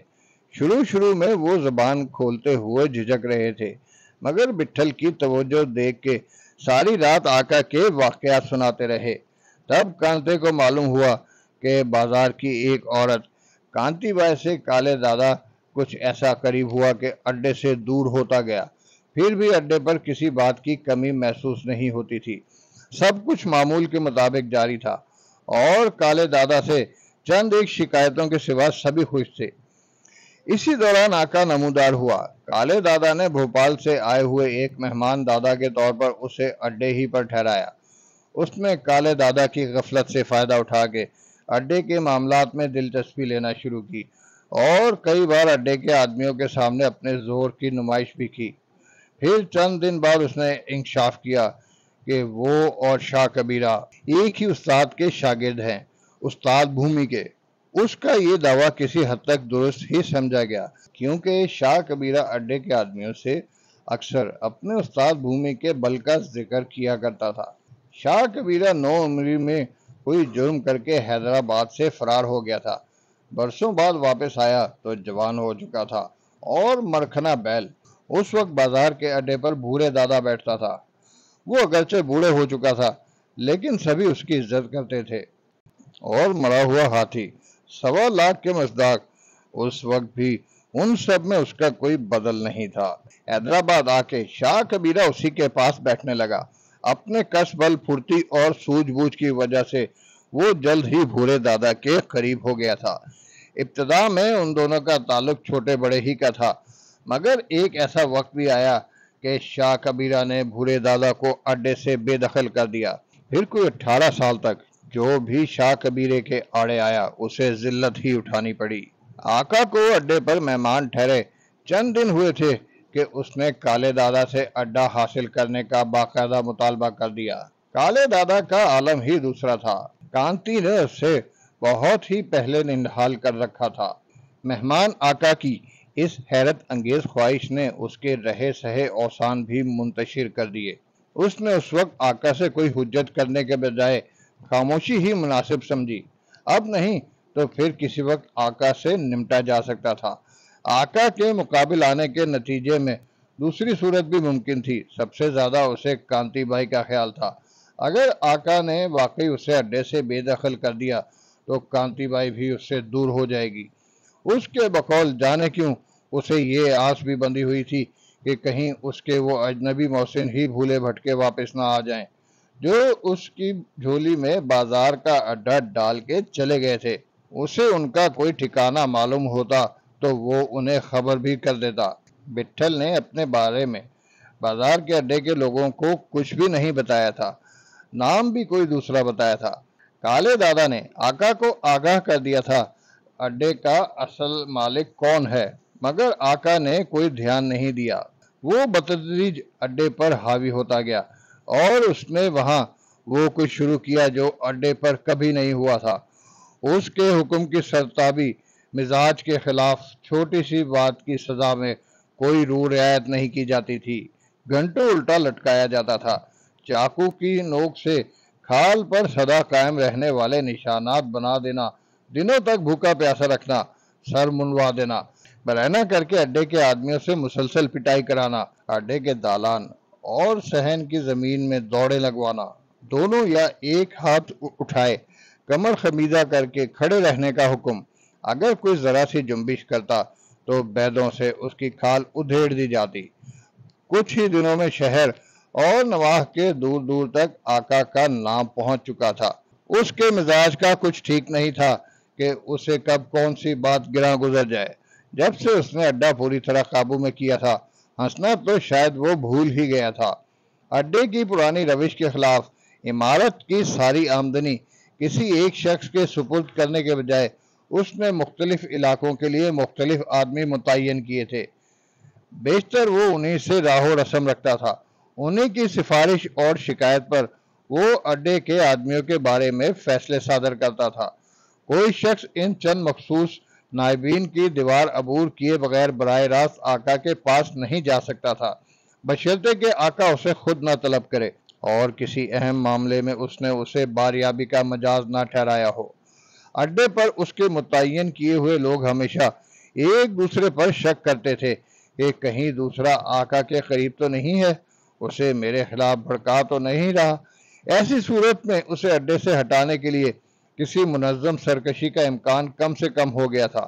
شروع میں وہ زبان کھولتے ہوئے جھجک رہے تھے، مگر بٹھل کی توجہ دیکھ کے ساری رات آقا کے واقعات سناتے رہے۔ تب کانتے کو معلوم ہوا کہ بازار کی ایک عورت کانتی بائی سے کالے دادا کچھ ایسا قریب ہوا کہ اڈے سے دور ہوتا گیا۔ پھر بھی اڈے پر کسی بات کی کمی محسوس نہیں ہوتی تھی، سب کچھ معمول کے مطابق جاری تھا، اور کالے دادا سے چند ایک شکایتوں کے سوا سبھی خوش تھے۔ اسی دوران آقا نمودار ہوا۔ کالے دادا نے بھوپال سے آئے ہوئے ایک مہمان دادا کے طور پر اسے اڈے ہی پر ٹھہرایا۔ اس نے کالے دادا کی غفلت سے فائدہ اٹھا کے اڈے کے معاملات میں دلچسپی لینا شروع کی، اور کئی بار اڈے کے آدمیوں کے سامنے اپنے زور کی نمائش بھی کی۔ پھر چند دن بعد اس نے انکشاف کیا کہ وہ اور شاہ کبیرہ ایک ہی استاد کے شاگرد ہیں، استاد بھومی کے۔ اس کا یہ دعویٰ کسی حد تک درست ہی سمجھا گیا، کیونکہ شاہ کبیرہ اڈے کے آدمیوں سے اکثر اپنے استاد بھومی کے بل کا ذکر کیا کرتا تھا۔ شاہ کبیرہ 9 عمری میں کوئی جرم کر کے حیدرآباد سے فرار ہو گیا تھا۔ برسوں بعد واپس آیا تو جوان ہو چکا تھا اور مرکھنا بیل۔ اس وقت بازار کے اڈے پر بھورے دادا بیٹھتا تھا۔ وہ اگرچہ بوڑھے ہو چکا تھا، لیکن سبھی اس کی عزت کرتے تھے۔ اور مرا ہوا ہاتھی 1.25 لاکھ کے مصداق، اس وقت بھی ان سب میں اس کا کوئی بدل نہیں تھا۔ حیدرآباد آ کے شاہ کبیرہ اسی کے پاس بیٹھنے لگا۔ اپنے کس بل پھرتی اور سوجھ بوجھ کی وجہ سے وہ جلد ہی بھورے دادا کے قریب ہو گیا تھا۔ ابتدا میں ان دونوں کا تعلق چھوٹے بڑے ہی کا تھا، مگر ایک ایسا وقت بھی آیا کہ شاہ کبیرہ نے بھورے دادا کو اڈے سے بے دخل کر دیا۔ پھر کوئی 18 سال تک جو بھی شاہ کبیرے کے آڑے آیا اسے ذلت ہی اٹھانی پڑی۔ آقا کو اڈے پر مہمان ٹھہرے چند دن ہوئے تھے کہ اس نے کالے دادا سے اڈا حاصل کرنے کا باقاعدہ مطالبہ کر دیا۔ کالے دادا کا عالم ہی دوسرا تھا۔ کانتی نے اس سے بہت ہی پہلے ننہال کر رکھا تھا۔ مہمان آقا کی اس حیرت انگیز خواہش نے اس کے رہے سہے اوسان بھی منتشر کر دیے۔ اس نے اس وقت آقا سے کوئی حجت کرنے کے بجائے خاموشی ہی مناسب سمجھی۔ اب نہیں تو پھر کسی وقت آقا سے نمٹا جا سکتا تھا۔ آقا کے مقابل آنے کے نتیجے میں دوسری صورت بھی ممکن تھی۔ سب سے زیادہ اسے کانتی بائی کا خیال تھا۔ اگر آقا نے واقعی اسے اڈے سے بے دخل کر دیا تو کانتی بائی بھی اس سے دور ہو جائے گی۔ اس کے بقول جانے کیوں اسے یہ آس بھی بندھی ہوئی تھی کہ کہیں اس کے وہ اجنبی محسن ہی بھولے بھٹکے واپس نہ آ جائیں جو اس کی جھولی میں بازار کا اڈا ڈال کے چلے گئے تھے۔ اسے ان کا کوئی ٹھکانہ معلوم ہوتا تو وہ انہیں خبر بھی کر دیتا۔ بٹھل نے اپنے بارے میں بازار کے اڈے کے لوگوں کو کچھ بھی نہیں بتایا تھا، نام بھی کوئی دوسرا بتایا تھا۔ کالے دادا نے آقا کو آگاہ کر دیا تھا اڈے کا اصل مالک کون ہے، مگر آقا نے کوئی دھیان نہیں دیا۔ وہ بتدریج اڈے پر حاوی ہوتا گیا اور اس نے وہاں وہ کچھ شروع کیا جو اڈے پر کبھی نہیں ہوا تھا۔ اس کے حکم کی سرتابی مزاج کے خلاف چھوٹی سی بات کی سزا میں کوئی روح رعایت نہیں کی جاتی تھی۔ گھنٹوں الٹا لٹکایا جاتا تھا۔ چاقو کی نوک سے کھال پر سدا قائم رہنے والے نشانات بنا دینا، دنوں تک بھوکا پیاسا رکھنا، سر منوا دینا، برہنہ کر کے اڈے کے آدمیوں سے مسلسل پٹائی کرانا، اڈے کے دالان اور صحن کی زمین میں دوڑے لگوانا، دونوں یا ایک ہاتھ اٹھائے کمر خمیدہ کر کے کھڑے رہنے کا حکم۔ اگر کوئی ذرا سی جنبش کرتا تو بیدوں سے اس کی کھال ادھیڑ دی جاتی۔ کچھ ہی دنوں میں شہر اور نواح کے دور دور تک آقا کا نام پہنچ چکا تھا۔ اس کے مزاج کا کچھ ٹھیک نہیں تھا کہ اسے کب کون سی بات گراں گزر جائے۔ جب سے اس نے اڈا پوری طرح قابو میں کیا تھا، ہنسنا تو شاید وہ بھول ہی گیا تھا۔ اڈے کی پرانی روش کے خلاف عمارت کی ساری آمدنی کسی ایک شخص کے سپرد کرنے کے بجائے اس نے مختلف علاقوں کے لیے مختلف آدمی متعین کیے تھے۔ بیشتر وہ انہی سے راہ و رسم رکھتا تھا۔ انہی کی سفارش اور شکایت پر وہ اڈے کے آدمیوں کے بارے میں فیصلے صادر کرتا تھا۔ کوئی شخص ان چند مخصوص نائبین کی دیوار عبور کیے بغیر براہ راست آقا کے پاس نہیں جا سکتا تھا، بشرطے کہ آقا اسے خود نہ طلب کرے اور کسی اہم معاملے میں اس نے اسے باریابی کا مجاز نہ ٹھہرایا ہو۔ اڈے پر اس کے متعین کیے ہوئے لوگ ہمیشہ ایک دوسرے پر شک کرتے تھے کہ کہیں دوسرا آقا کے قریب تو نہیں ہے، اسے میرے خلاف بھڑکا تو نہیں رہا۔ ایسی صورت میں اسے اڈے سے ہٹانے کے لیے کسی منظم سرکشی کا امکان کم سے کم ہو گیا تھا۔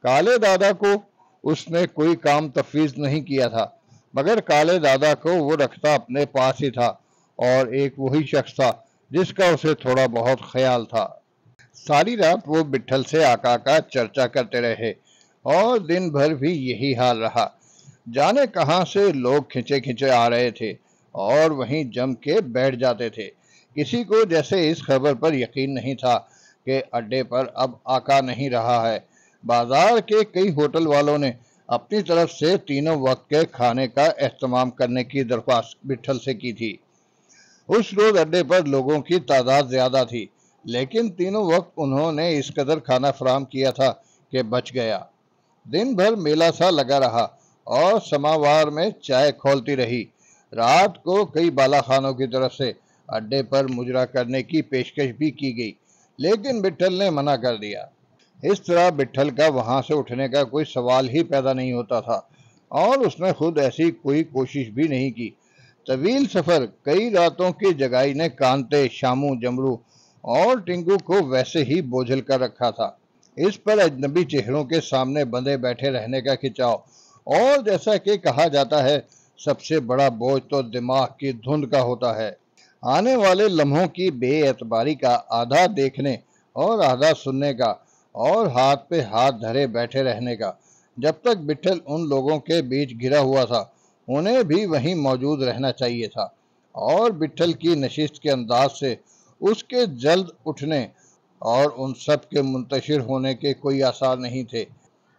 کالے دادا کو اس نے کوئی کام تفویض نہیں کیا تھا، مگر کالے دادا کو وہ رکھتا اپنے پاس ہی تھا اور ایک وہی شخص تھا جس کا اسے تھوڑا بہت خیال تھا۔ ساری رات وہ بٹھل سے آقا کا چرچا کرتے رہے اور دن بھر بھی یہی حال رہا۔ جانے کہاں سے لوگ کھنچے کھنچے آ رہے تھے اور وہیں جم کے بیٹھ جاتے تھے۔ کسی کو جیسے اس خبر پر یقین نہیں تھا کہ اڈے پر اب آقا نہیں رہا ہے۔ بازار کے کئی ہوٹل والوں نے اپنی طرف سے تینوں وقت کے کھانے کا اہتمام کرنے کی درخواست بٹھل سے کی تھی۔ اس روز اڈے پر لوگوں کی تعداد زیادہ تھی، لیکن تینوں وقت انہوں نے اس قدر کھانا فراہم کیا تھا کہ بچ گیا۔ دن بھر میلہ سا لگا رہا اور سماوار میں چائے کھولتی رہی۔ رات کو کئی بالا خانوں کی طرف سے اڈے پر مجرا کرنے کی پیشکش بھی کی گئی، لیکن بٹھل نے منع کر دیا۔ اس طرح بٹھل کا وہاں سے اٹھنے کا کوئی سوال ہی پیدا نہیں ہوتا تھا اور اس نے خود ایسی کوئی کوشش بھی نہیں کی۔ طویل سفر، کئی راتوں کی جگائی نے کانتے، شامو، جمرو اور ٹنگو کو ویسے ہی بوجھل کر رکھا تھا۔ اس پر اجنبی چہروں کے سامنے بندے بیٹھے رہنے کا کھچاؤ، اور جیسا کہ کہا جاتا ہے سب سے بڑا بوجھ تو دماغ کی دھند کا ہوتا ہے۔ آنے والے لمحوں کی بے اعتباری کا، آدھا دیکھنے اور آدھا سننے کا، اور ہاتھ پہ ہاتھ دھرے بیٹھے رہنے کا۔ جب تک بٹھل ان لوگوں کے بیچ گھرا ہوا تھا انہیں بھی وہیں موجود رہنا چاہیے تھا، اور بٹھل کی نشست کے انداز سے اس کے جلد اٹھنے اور ان سب کے منتشر ہونے کے کوئی آثار نہیں تھے۔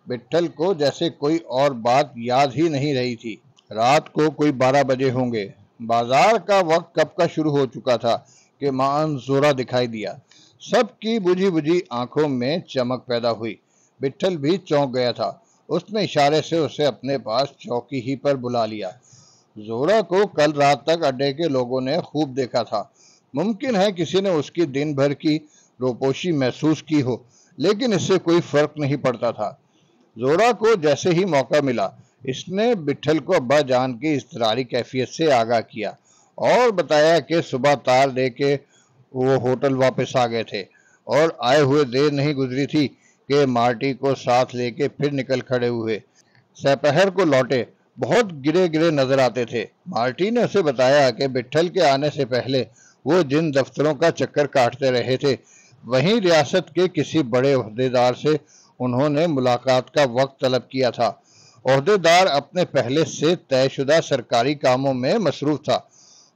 بٹھل کو جیسے کوئی اور بات یاد ہی نہیں رہی تھی۔ رات کو کوئی 12 بجے ہوں گے۔ بازار کا وقت کب کا شروع ہو چکا تھا کہ منظورہ دکھائی دیا۔ سب کی بجھی بجھی آنکھوں میں چمک پیدا ہوئی۔ بٹھل بھی چونک گیا تھا۔ اس نے اشارے سے اسے اپنے پاس چوکی ہی پر بلا لیا۔ زورا کو کل رات تک اڈے کے لوگوں نے خوب دیکھا تھا۔ ممکن ہے کسی نے اس کی دن بھر کی روپوشی محسوس کی ہو، لیکن اس سے کوئی فرق نہیں پڑتا تھا۔ زورا کو جیسے ہی موقع ملا، اس نے بٹھل کو ابا جان کی اضطراری کیفیت سے آگاہ کیا اور بتایا کہ صبح تار لے کے وہ ہوٹل واپس آ گئے تھے اور آئے ہوئے دیر نہیں گزری تھی کہ مارٹی کو ساتھ لے کے پھر نکل کھڑے ہوئے۔ سپہر کو لوٹے، بہت گرے گرے نظر آتے تھے۔ مارٹی نے اسے بتایا کہ بٹھل کے آنے سے پہلے وہ جن دفتروں کا چکر کاٹتے رہے تھے، وہیں ریاست کے کسی بڑے عہدیدار سے انہوں نے ملاقات کا وقت طلب کیا تھا۔ عہدیدار اپنے پہلے سے طے شدہ سرکاری کاموں میں مصروف تھا۔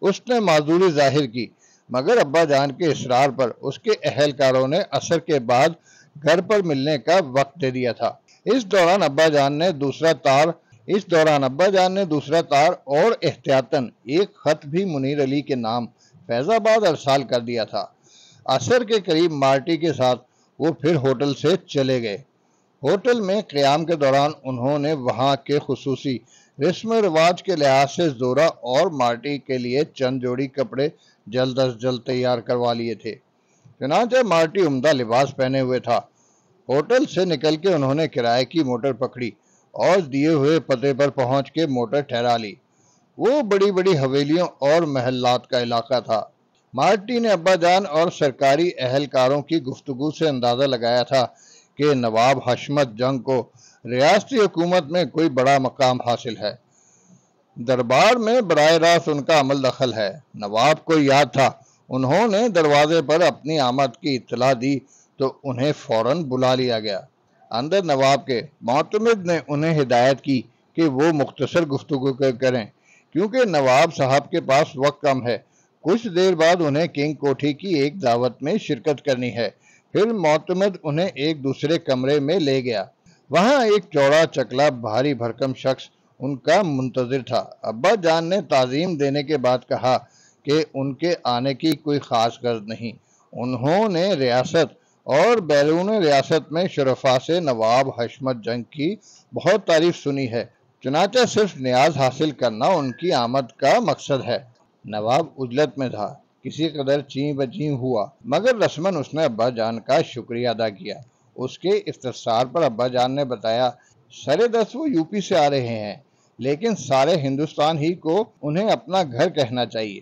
اس نے معذوری ظاہر کی، مگر ابا جان کے اصرار پر اس کے اہلکاروں نے عصر کے بعد گھر پر ملنے کا وقت دے دیا تھا۔ اس دوران ابا جان نے دوسرا تار اور احتیاطاً ایک خط بھی منیر علی کے نام فیض آباد ارسال کر دیا تھا۔ عصر کے قریب مارٹی کے ساتھ وہ پھر ہوٹل سے چلے گئے۔ ہوٹل میں قیام کے دوران انہوں نے وہاں کے خصوصی رسم و رواج کے لحاظ سے زورا اور مارٹی کے لیے چند جوڑی کپڑے جلد از جلد تیار کروا لیے تھے۔ چنانچہ مارٹی عمدہ لباس پہنے ہوئے تھا۔ ہوٹل سے نکل کے انہوں نے کرائے کی موٹر پکڑی اور دیے ہوئے پتے پر پہنچ کے موٹر ٹھہرا لی۔ وہ بڑی بڑی حویلیوں اور محلات کا علاقہ تھا۔ مارٹی نے ابا جان اور سرکاری اہلکاروں کی گفتگو سے اندازہ لگایا تھا کہ نواب حشمت جنگ کو ریاستی حکومت میں کوئی بڑا مقام حاصل ہے۔ دربار میں براہ راست ان کا عمل دخل ہے۔ نواب کو یاد تھا، انہوں نے دروازے پر اپنی آمد کی اطلاع دی تو انہیں فوراً بلا لیا گیا۔ اندر نواب کے معتمد نے انہیں ہدایت کی کہ وہ مختصر گفتگو کریں، کیونکہ نواب صاحب کے پاس وقت کم ہے۔ کچھ دیر بعد انہیں کنگ کوٹھی کی ایک دعوت میں شرکت کرنی ہے۔ پھر معتمد انہیں ایک دوسرے کمرے میں لے گیا۔ وہاں ایک چوڑا چکلا بھاری بھرکم شخص ان کا منتظر تھا۔ ابا جان نے تعظیم دینے کے بعد کہا کہ ان کے آنے کی کوئی خاص غرض نہیں۔ انہوں نے ریاست اور بیرون ریاست میں شرفاء سے نواب حشمت جنگ کی بہت تعریف سنی ہے، چنانچہ صرف نیاز حاصل کرنا ان کی آمد کا مقصد ہے۔ نواب عجلت میں تھا، کسی قدر چین بچین ہوا، مگر رسماً اس نے ابا جان کا شکریہ ادا کیا۔ اس کے استفسار پر ابا جان نے بتایا، سرے دست وہ یوپی سے آ رہے ہیں، لیکن سارے ہندوستان ہی کو انہیں اپنا گھر کہنا چاہیے۔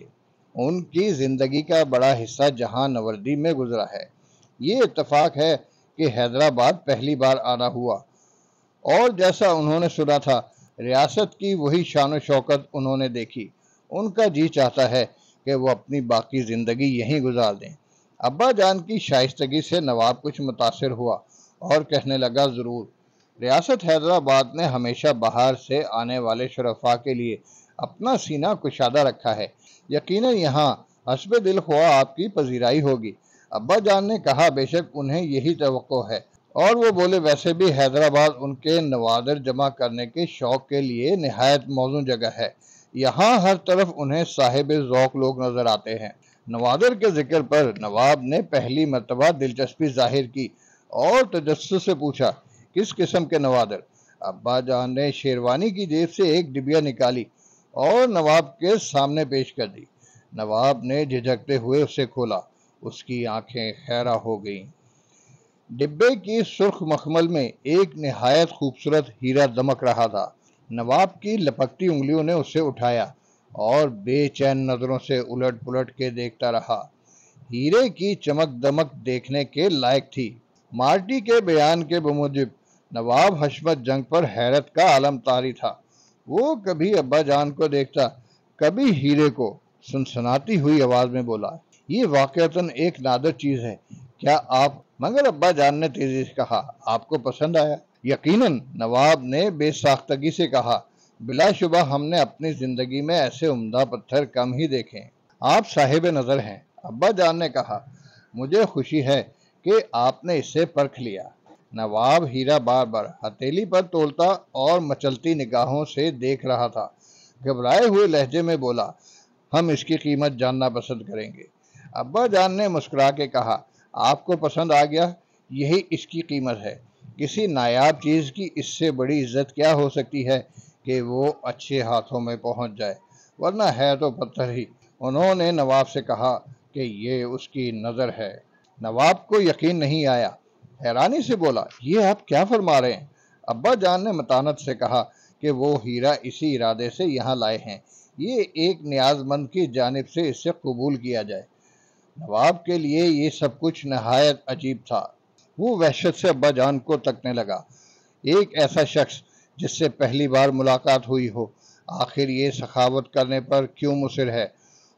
ان کی زندگی کا بڑا حصہ جہاں نوردی میں گزرا ہے۔ یہ اتفاق ہے کہ حیدرآباد پہلی بار آنا ہوا، اور جیسا انہوں نے سنا تھا، ریاست کی وہی شان و شوکت انہوں نے دیکھی۔ ان کا جی چاہتا ہے کہ وہ اپنی باقی زندگی یہیں گزار دیں۔ ابا جان کی شائستگی سے نواب کچھ متاثر ہوا اور کہنے لگا، ضرور۔ ریاست حیدرآباد نے ہمیشہ باہر سے آنے والے شرفاء کے لیے اپنا سینہ کشادہ رکھا ہے۔ یقیناً یہاں حسب دل خواہ آپ کی پذیرائی ہوگی۔ ابا جان نے کہا، بے شک انہیں یہی توقع ہے۔ اور وہ بولے، ویسے بھی حیدرآباد ان کے نوادر جمع کرنے کے شوق کے لیے نہایت موزوں جگہ ہے۔ یہاں ہر طرف انہیں صاحب ذوق لوگ نظر آتے ہیں۔ نوادر کے ذکر پر نواب نے پہلی مرتبہ دلچسپی ظاہر کی اور تجسس سے پوچھا، کس قسم کے نوادر؟ ابا جان نے شیروانی کی جیب سے ایک ڈبیا نکالی اور نواب کے سامنے پیش کر دی۔ نواب نے جھجکتے ہوئے اسے کھولا۔ اس کی آنکھیں خیرہ ہو گئیں۔ ڈبے کی سرخ مخمل میں ایک نہایت خوبصورت ہیرا دمک رہا تھا۔ نواب کی لپکتی انگلیوں نے اسے اٹھایا اور بے چین نظروں سے الٹ پلٹ کے دیکھتا رہا۔ ہیرے کی چمک دمک دیکھنے کے لائق تھی۔ مارٹی کے بیان کے بموجب نواب حشمت جنگ پر حیرت کا عالم طاری تھا۔ وہ کبھی ابا جان کو دیکھتا، کبھی ہیرے کو۔ سنسناتی ہوئی آواز میں بولا، یہ واقعتاً ایک نادر چیز ہے، کیا آپ؟ مگر ابا جان نے تیزی سے کہا، آپ کو پسند آیا؟ یقیناً، نواب نے بے ساختگی سے کہا، بلا شبہ ہم نے اپنی زندگی میں ایسے عمدہ پتھر کم ہی دیکھے۔ آپ صاحب نظر ہیں۔ ابا جان نے کہا، مجھے خوشی ہے کہ آپ نے اسے پرکھ لیا۔ نواب ہیرا بار بار ہتھیلی پر تولتا اور مچلتی نگاہوں سے دیکھ رہا تھا۔ گھبرائے ہوئے لہجے میں بولا، ہم اس کی قیمت جاننا پسند کریں گے۔ ابا جان نے مسکرا کے کہا، آپ کو پسند آ گیا، یہی اس کی قیمت ہے۔ کسی نایاب چیز کی اس سے بڑی عزت کیا ہو سکتی ہے کہ وہ اچھے ہاتھوں میں پہنچ جائے، ورنہ ہے تو پتھر ہی۔ انہوں نے نواب سے کہا کہ یہ اس کی نظر ہے۔ نواب کو یقین نہیں آیا، حیرانی سے بولا، یہ آپ کیا فرما رہے ہیں؟ ابا جان نے متانت سے کہا کہ وہ ہیرا اسی ارادے سے یہاں لائے ہیں، یہ ایک نیاز مند کی جانب سے اسے قبول کیا جائے۔ نواب کے لیے یہ سب کچھ نہایت عجیب تھا۔ وہ وحشت سے ابا جان کو تکنے لگا۔ ایک ایسا شخص جس سے پہلی بار ملاقات ہوئی ہو، آخر یہ سخاوت کرنے پر کیوں مصر ہے؟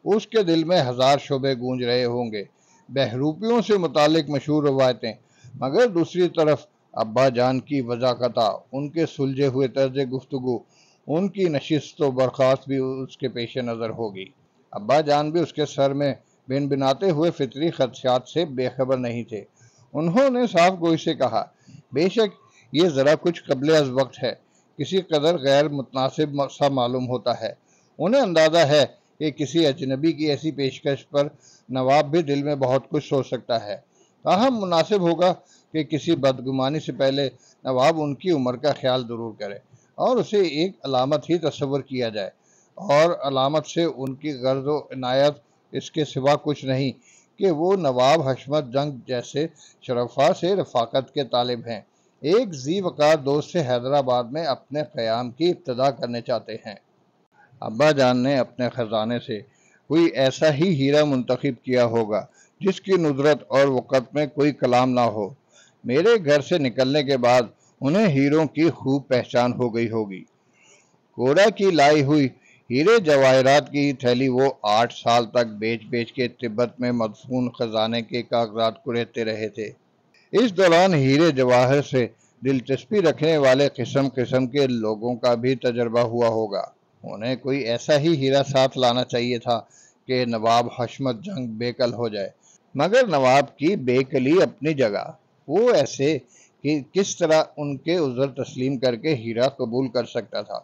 اس کے دل میں ہزار شعبے گونج رہے ہوں گے، بہروپیوں سے متعلق مشہور روایتیں، مگر دوسری طرف ابا جان کی وضاقتہ، ان کے سلجھے ہوئے طرز گفتگو، ان کی نشست و برخاست بھی اس کے پیش نظر ہوگی۔ ابا جان بھی اس کے سر میں بن بناتے ہوئے فطری خدشات سے بے خبر نہیں تھے۔ انہوں نے صاف گوئی سے کہا، بے شک یہ ذرا کچھ قبل از وقت ہے، کسی قدر غیر متناسب سا معلوم ہوتا ہے۔ انہیں اندازہ ہے کہ کسی اجنبی کی ایسی پیشکش پر نواب بھی دل میں بہت کچھ سوچ سکتا ہے، تاہم مناسب ہوگا کہ کسی بدگمانی سے پہلے نواب ان کی عمر کا خیال ضرور کرے اور اسے ایک علامت ہی تصور کیا جائے، اور علامت سے ان کی غرض و عنایت اس کے سوا کچھ نہیں کہ وہ نواب حشمت جنگ جیسے شرفا سے رفاقت کے طالب ہیں، ایک ذی وقار دوست سے حیدرآباد میں اپنے قیام کی ابتدا کرنے چاہتے ہیں۔ ابا جان نے اپنے خزانے سے کوئی ایسا ہی ہیرا منتخب کیا ہوگا جس کی ندرت اور وقت میں کوئی کلام نہ ہو۔ میرے گھر سے نکلنے کے بعد انہیں ہیروں کی خوب پہچان ہو گئی ہوگی۔ کوڑا کی لائی ہوئی ہیرے جواہرات کی تھیلی وہ 8 سال تک بیچ بیچ کے تبت میں مدفون خزانے کے کاغذات کریدتے رہے تھے۔ اس دوران ہیرے جواہر سے دلچسپی رکھنے والے قسم قسم کے لوگوں کا بھی تجربہ ہوا ہوگا۔ انہیں کوئی ایسا ہی ہیرا ساتھ لانا چاہیے تھا کہ نواب حشمت جنگ بے کل ہو جائے، مگر نواب کی بے کلی اپنی جگہ، وہ ایسے کہ کس طرح ان کے عذر تسلیم کر کے ہیرا قبول کر سکتا تھا۔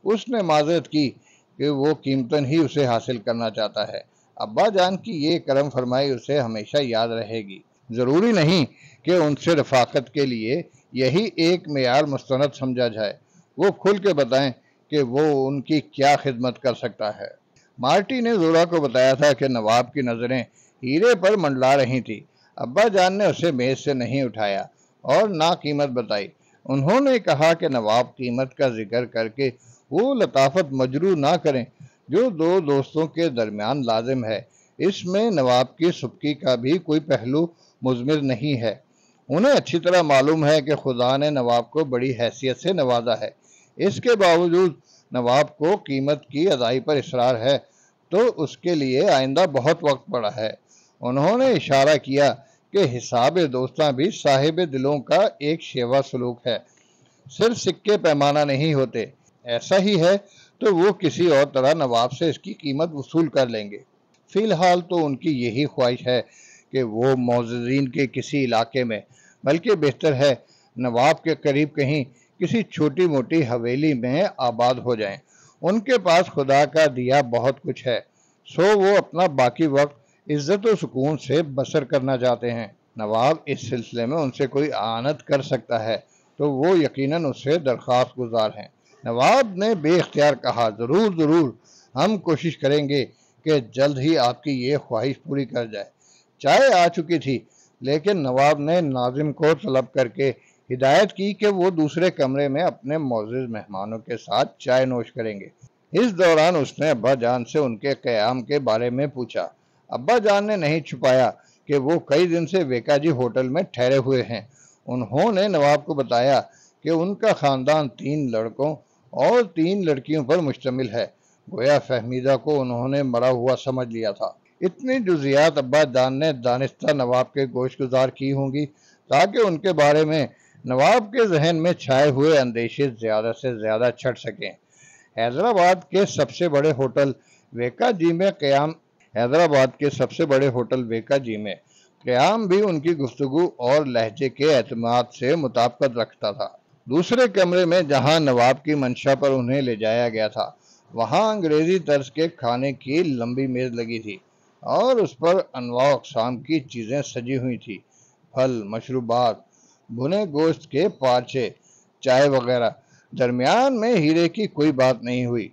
اس نے معذرت کی کہ وہ قیمتاً ہی اسے حاصل کرنا چاہتا ہے۔ ابا جان کی یہ کرم فرمائی اسے ہمیشہ یاد رہے گی۔ ضروری نہیں کہ ان سے رفاقت کے لیے یہی ایک معیار مستند سمجھا جائے، وہ کھل کے بتائیں کہ وہ ان کی کیا خدمت کر سکتا ہے۔ مارٹی نے زورا کو بتایا تھا کہ نواب کی نظریں ہیرے پر منڈلا رہی تھی۔ ابا جان نے اسے میز سے نہیں اٹھایا اور نہ قیمت بتائی۔ انہوں نے کہا کہ نواب قیمت کا ذکر کر کے وہ لطافت مجروح نہ کریں جو دو دوستوں کے درمیان لازم ہے۔ اس میں نواب کی سبکی کا بھی کوئی پہلو مضمر نہیں ہے۔ انہیں اچھی طرح معلوم ہے کہ خدا نے نواب کو بڑی حیثیت سے نوازا ہے، اس کے باوجود نواب کو قیمت کی ادائی پر اصرار ہے تو اس کے لیے آئندہ بہت وقت پڑا ہے۔ انہوں نے اشارہ کیا کہ حساب دوستاں بھی صاحب دلوں کا ایک شیوا سلوک ہے، صرف سکے پیمانہ نہیں ہوتے۔ ایسا ہی ہے تو وہ کسی اور طرح نواب سے اس کی قیمت وصول کر لیں گے۔ فی الحال تو ان کی یہی خواہش ہے کہ وہ معززین کے کسی علاقے میں، بلکہ بہتر ہے نواب کے قریب کہیں کسی چھوٹی موٹی حویلی میں آباد ہو جائیں۔ ان کے پاس خدا کا دیا بہت کچھ ہے، سو وہ اپنا باقی وقت عزت و سکون سے بسر کرنا چاہتے ہیں۔ نواب اس سلسلے میں ان سے کوئی اعانت کر سکتا ہے تو وہ یقیناً اس سے درخواست گزار ہیں۔ نواب نے بے اختیار کہا، ضرور ضرور، ہم کوشش کریں گے کہ جلد ہی آپ کی یہ خواہش پوری کر جائے۔ چائے آ چکی تھی، لیکن نواب نے ناظم کو طلب کر کے ہدایت کی کہ وہ دوسرے کمرے میں اپنے معزز مہمانوں کے ساتھ چائے نوش کریں گے۔ اس دوران اس نے ابا جان سے ان کے قیام کے بارے میں پوچھا۔ ابا جان نے نہیں چھپایا کہ وہ کئی دن سے ویکا جی ہوٹل میں ٹھہرے ہوئے ہیں۔ انہوں نے نواب کو بتایا کہ ان کا خاندان 3 لڑکوں اور 3 لڑکیوں پر مشتمل ہے۔ گویا فہمیدہ کو انہوں نے مرا ہوا سمجھ لیا تھا۔ اتنی جزیات ابا جان نے دانستہ نواب کے گوش گزار کی ہوں گی تاکہ ان کے بارے میں نواب کے ذہن میں چھائے ہوئے اندیشے زیادہ سے زیادہ چھٹ سکیں۔ حیدرآباد کے سب سے بڑے ہوٹل ویکا جی میں قیام بھی ان کی گفتگو اور لہجے کے اعتماد سے مطابقت رکھتا تھا۔ دوسرے کمرے میں جہاں نواب کی منشا پر انہیں لے جایا گیا تھا، وہاں انگریزی طرز کے کھانے کی لمبی میز لگی تھی۔ اور اس پر انواع اقسام کی چیزیں سجی ہوئی تھی، پھل، مشروبات، بھنے گوشت کے پارچے، چائے وغیرہ۔ درمیان میں ہیرے کی کوئی بات نہیں ہوئی۔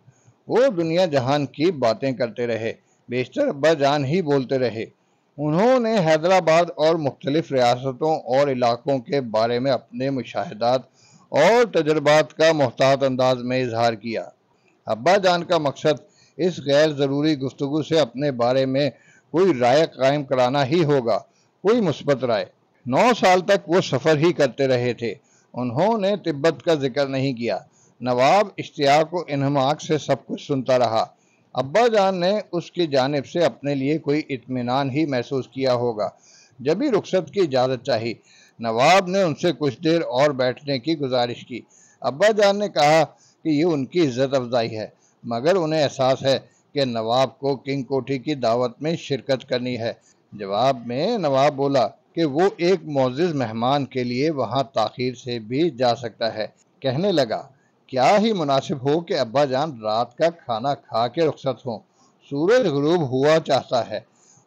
وہ دنیا جہان کی باتیں کرتے رہے، بیشتر ابا جان ہی بولتے رہے۔ انہوں نے حیدرآباد اور مختلف ریاستوں اور علاقوں کے بارے میں اپنے مشاہدات اور تجربات کا محتاط انداز میں اظہار کیا۔ ابا جان کا مقصد اس غیر ضروری گفتگو سے اپنے بارے میں کوئی رائے قائم کرانا ہی ہوگا، کوئی مثبت رائے۔ 9 سال تک وہ سفر ہی کرتے رہے تھے۔ انہوں نے تبت کا ذکر نہیں کیا۔ نواب اشتیاق و انہماک سے سب کچھ سنتا رہا۔ ابا جان نے اس کی جانب سے اپنے لیے کوئی اطمینان ہی محسوس کیا ہوگا، جبھی رخصت کی اجازت چاہی۔ نواب نے ان سے کچھ دیر اور بیٹھنے کی گزارش کی۔ ابا جان نے کہا کہ یہ ان کی عزت افزائی ہے، مگر انہیں احساس ہے کہ نواب کو کنگ کوٹھی کی دعوت میں شرکت کرنی ہے۔ جواب میں نواب بولا کہ وہ ایک معزز مہمان کے لیے وہاں تاخیر سے بھی جا سکتا ہے۔ کہنے لگا، کیا ہی مناسب ہو کہ ابا جان رات کا کھانا کھا کے رخصت ہوں۔ سورج غروب ہوا چاہتا ہے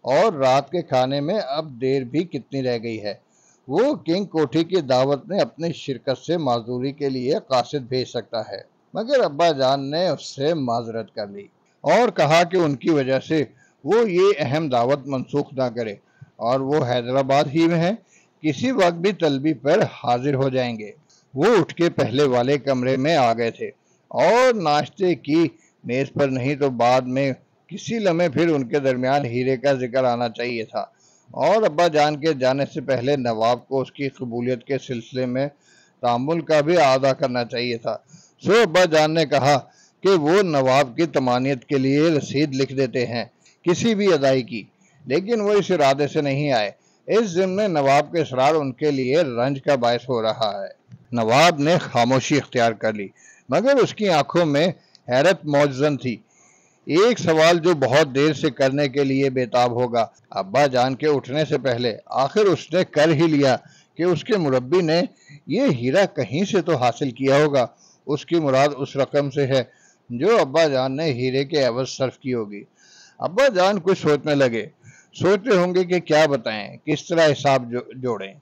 اور رات کے کھانے میں اب دیر بھی کتنی رہ گئی ہے۔ وہ کنگ کوٹھی کی دعوت میں اپنی شرکت سے معذوری کے لیے قاصد بھیج سکتا ہے، مگر ابا جان نے اس سے معذرت کر لی اور کہا کہ ان کی وجہ سے وہ یہ اہم دعوت منسوخ نہ کرے، اور وہ حیدرآباد ہی میں ہیں، کسی وقت بھی طلبی پر حاضر ہو جائیں گے۔ وہ اٹھ کے پہلے والے کمرے میں آ گئے تھے اور ناشتے کی میز پر نہیں تو بعد میں کسی لمحے پھر ان کے درمیان ہیرے کا ذکر آنا چاہیے تھا، اور ابا جان کے جانے سے پہلے نواب کو اس کی قبولیت کے سلسلے میں تعامل کا بھی اعادہ کرنا چاہیے تھا۔ سو ابا جان نے کہا کہ وہ نواب کی تمانیت کے لیے رسید لکھ دیتے ہیں، کسی بھی ادائی کی، لیکن وہ اس ارادے سے نہیں آئے۔ اس ضمن نواب کے اصرار ان کے لیے رنج کا باعث ہو رہا ہے۔ نواب نے خاموشی اختیار کر لی، مگر اس کی آنکھوں میں حیرت موجزن تھی۔ ایک سوال جو بہت دیر سے کرنے کے لیے بےتاب ہوگا۔ ابا جان کے اٹھنے سے پہلے آخر اس نے کر ہی لیا کہ اس کے مربی نے یہ ہیرا کہیں سے تو حاصل کیا ہوگا۔ اس کی مراد اس رقم سے ہے جو ابا جان نے ہیرے کے عوض صرف کی ہوگی۔ ابا جان کچھ سوچنے لگے، سوچتے ہوں گے کہ کیا بتائیں، کس طرح حساب جوڑیں۔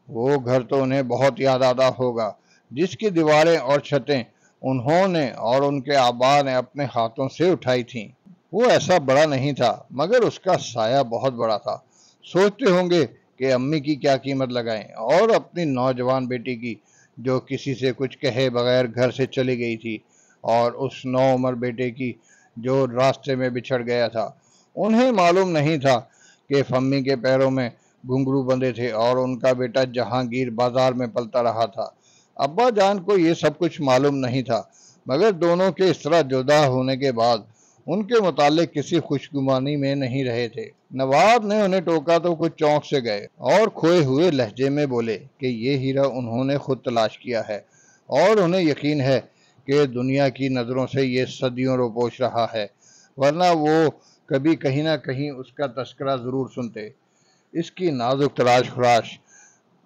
وہ گھر تو انہیں بہت یاد آتا ہوگا جس کی دیواریں اور چھتیں انہوں نے اور ان کے آبا نے اپنے ہاتھوں سے اٹھائی تھیں۔ وہ ایسا بڑا نہیں تھا، مگر اس کا سایہ بہت بڑا تھا۔ سوچتے ہوں گے کہ امی کی کیا قیمت لگائیں، اور اپنی نوجوان بیٹی کی جو کسی سے کچھ کہے بغیر گھر سے چلی گئی تھی، اور اس نو عمر بیٹے کی جو راستے میں بچھڑ گیا تھا۔ انہیں معلوم نہیں تھا کہ فمی کے پیروں میں گھنگرو بندھے تھے اور ان کا بیٹا جہانگیر بازار میں پلتا رہا تھا۔ ابا جان کو یہ سب کچھ معلوم نہیں تھا، مگر دونوں کے اس طرح جدا ہونے کے بعد ان کے متعلق کسی خوشگمانی میں نہیں رہے تھے۔ نواب نے انہیں ٹوکا تو کچھ چونک سے گئے اور کھوئے ہوئے لہجے میں بولے کہ یہ ہیرا انہوں نے خود تلاش کیا ہے، اور انہیں یقین ہے کہ دنیا کی نظروں سے یہ صدیوں روپوش رہا ہے، ورنہ وہ کبھی کہیں نہ کہیں اس کا تذکرہ ضرور سنتے۔ اس کی نازک تراش خراش،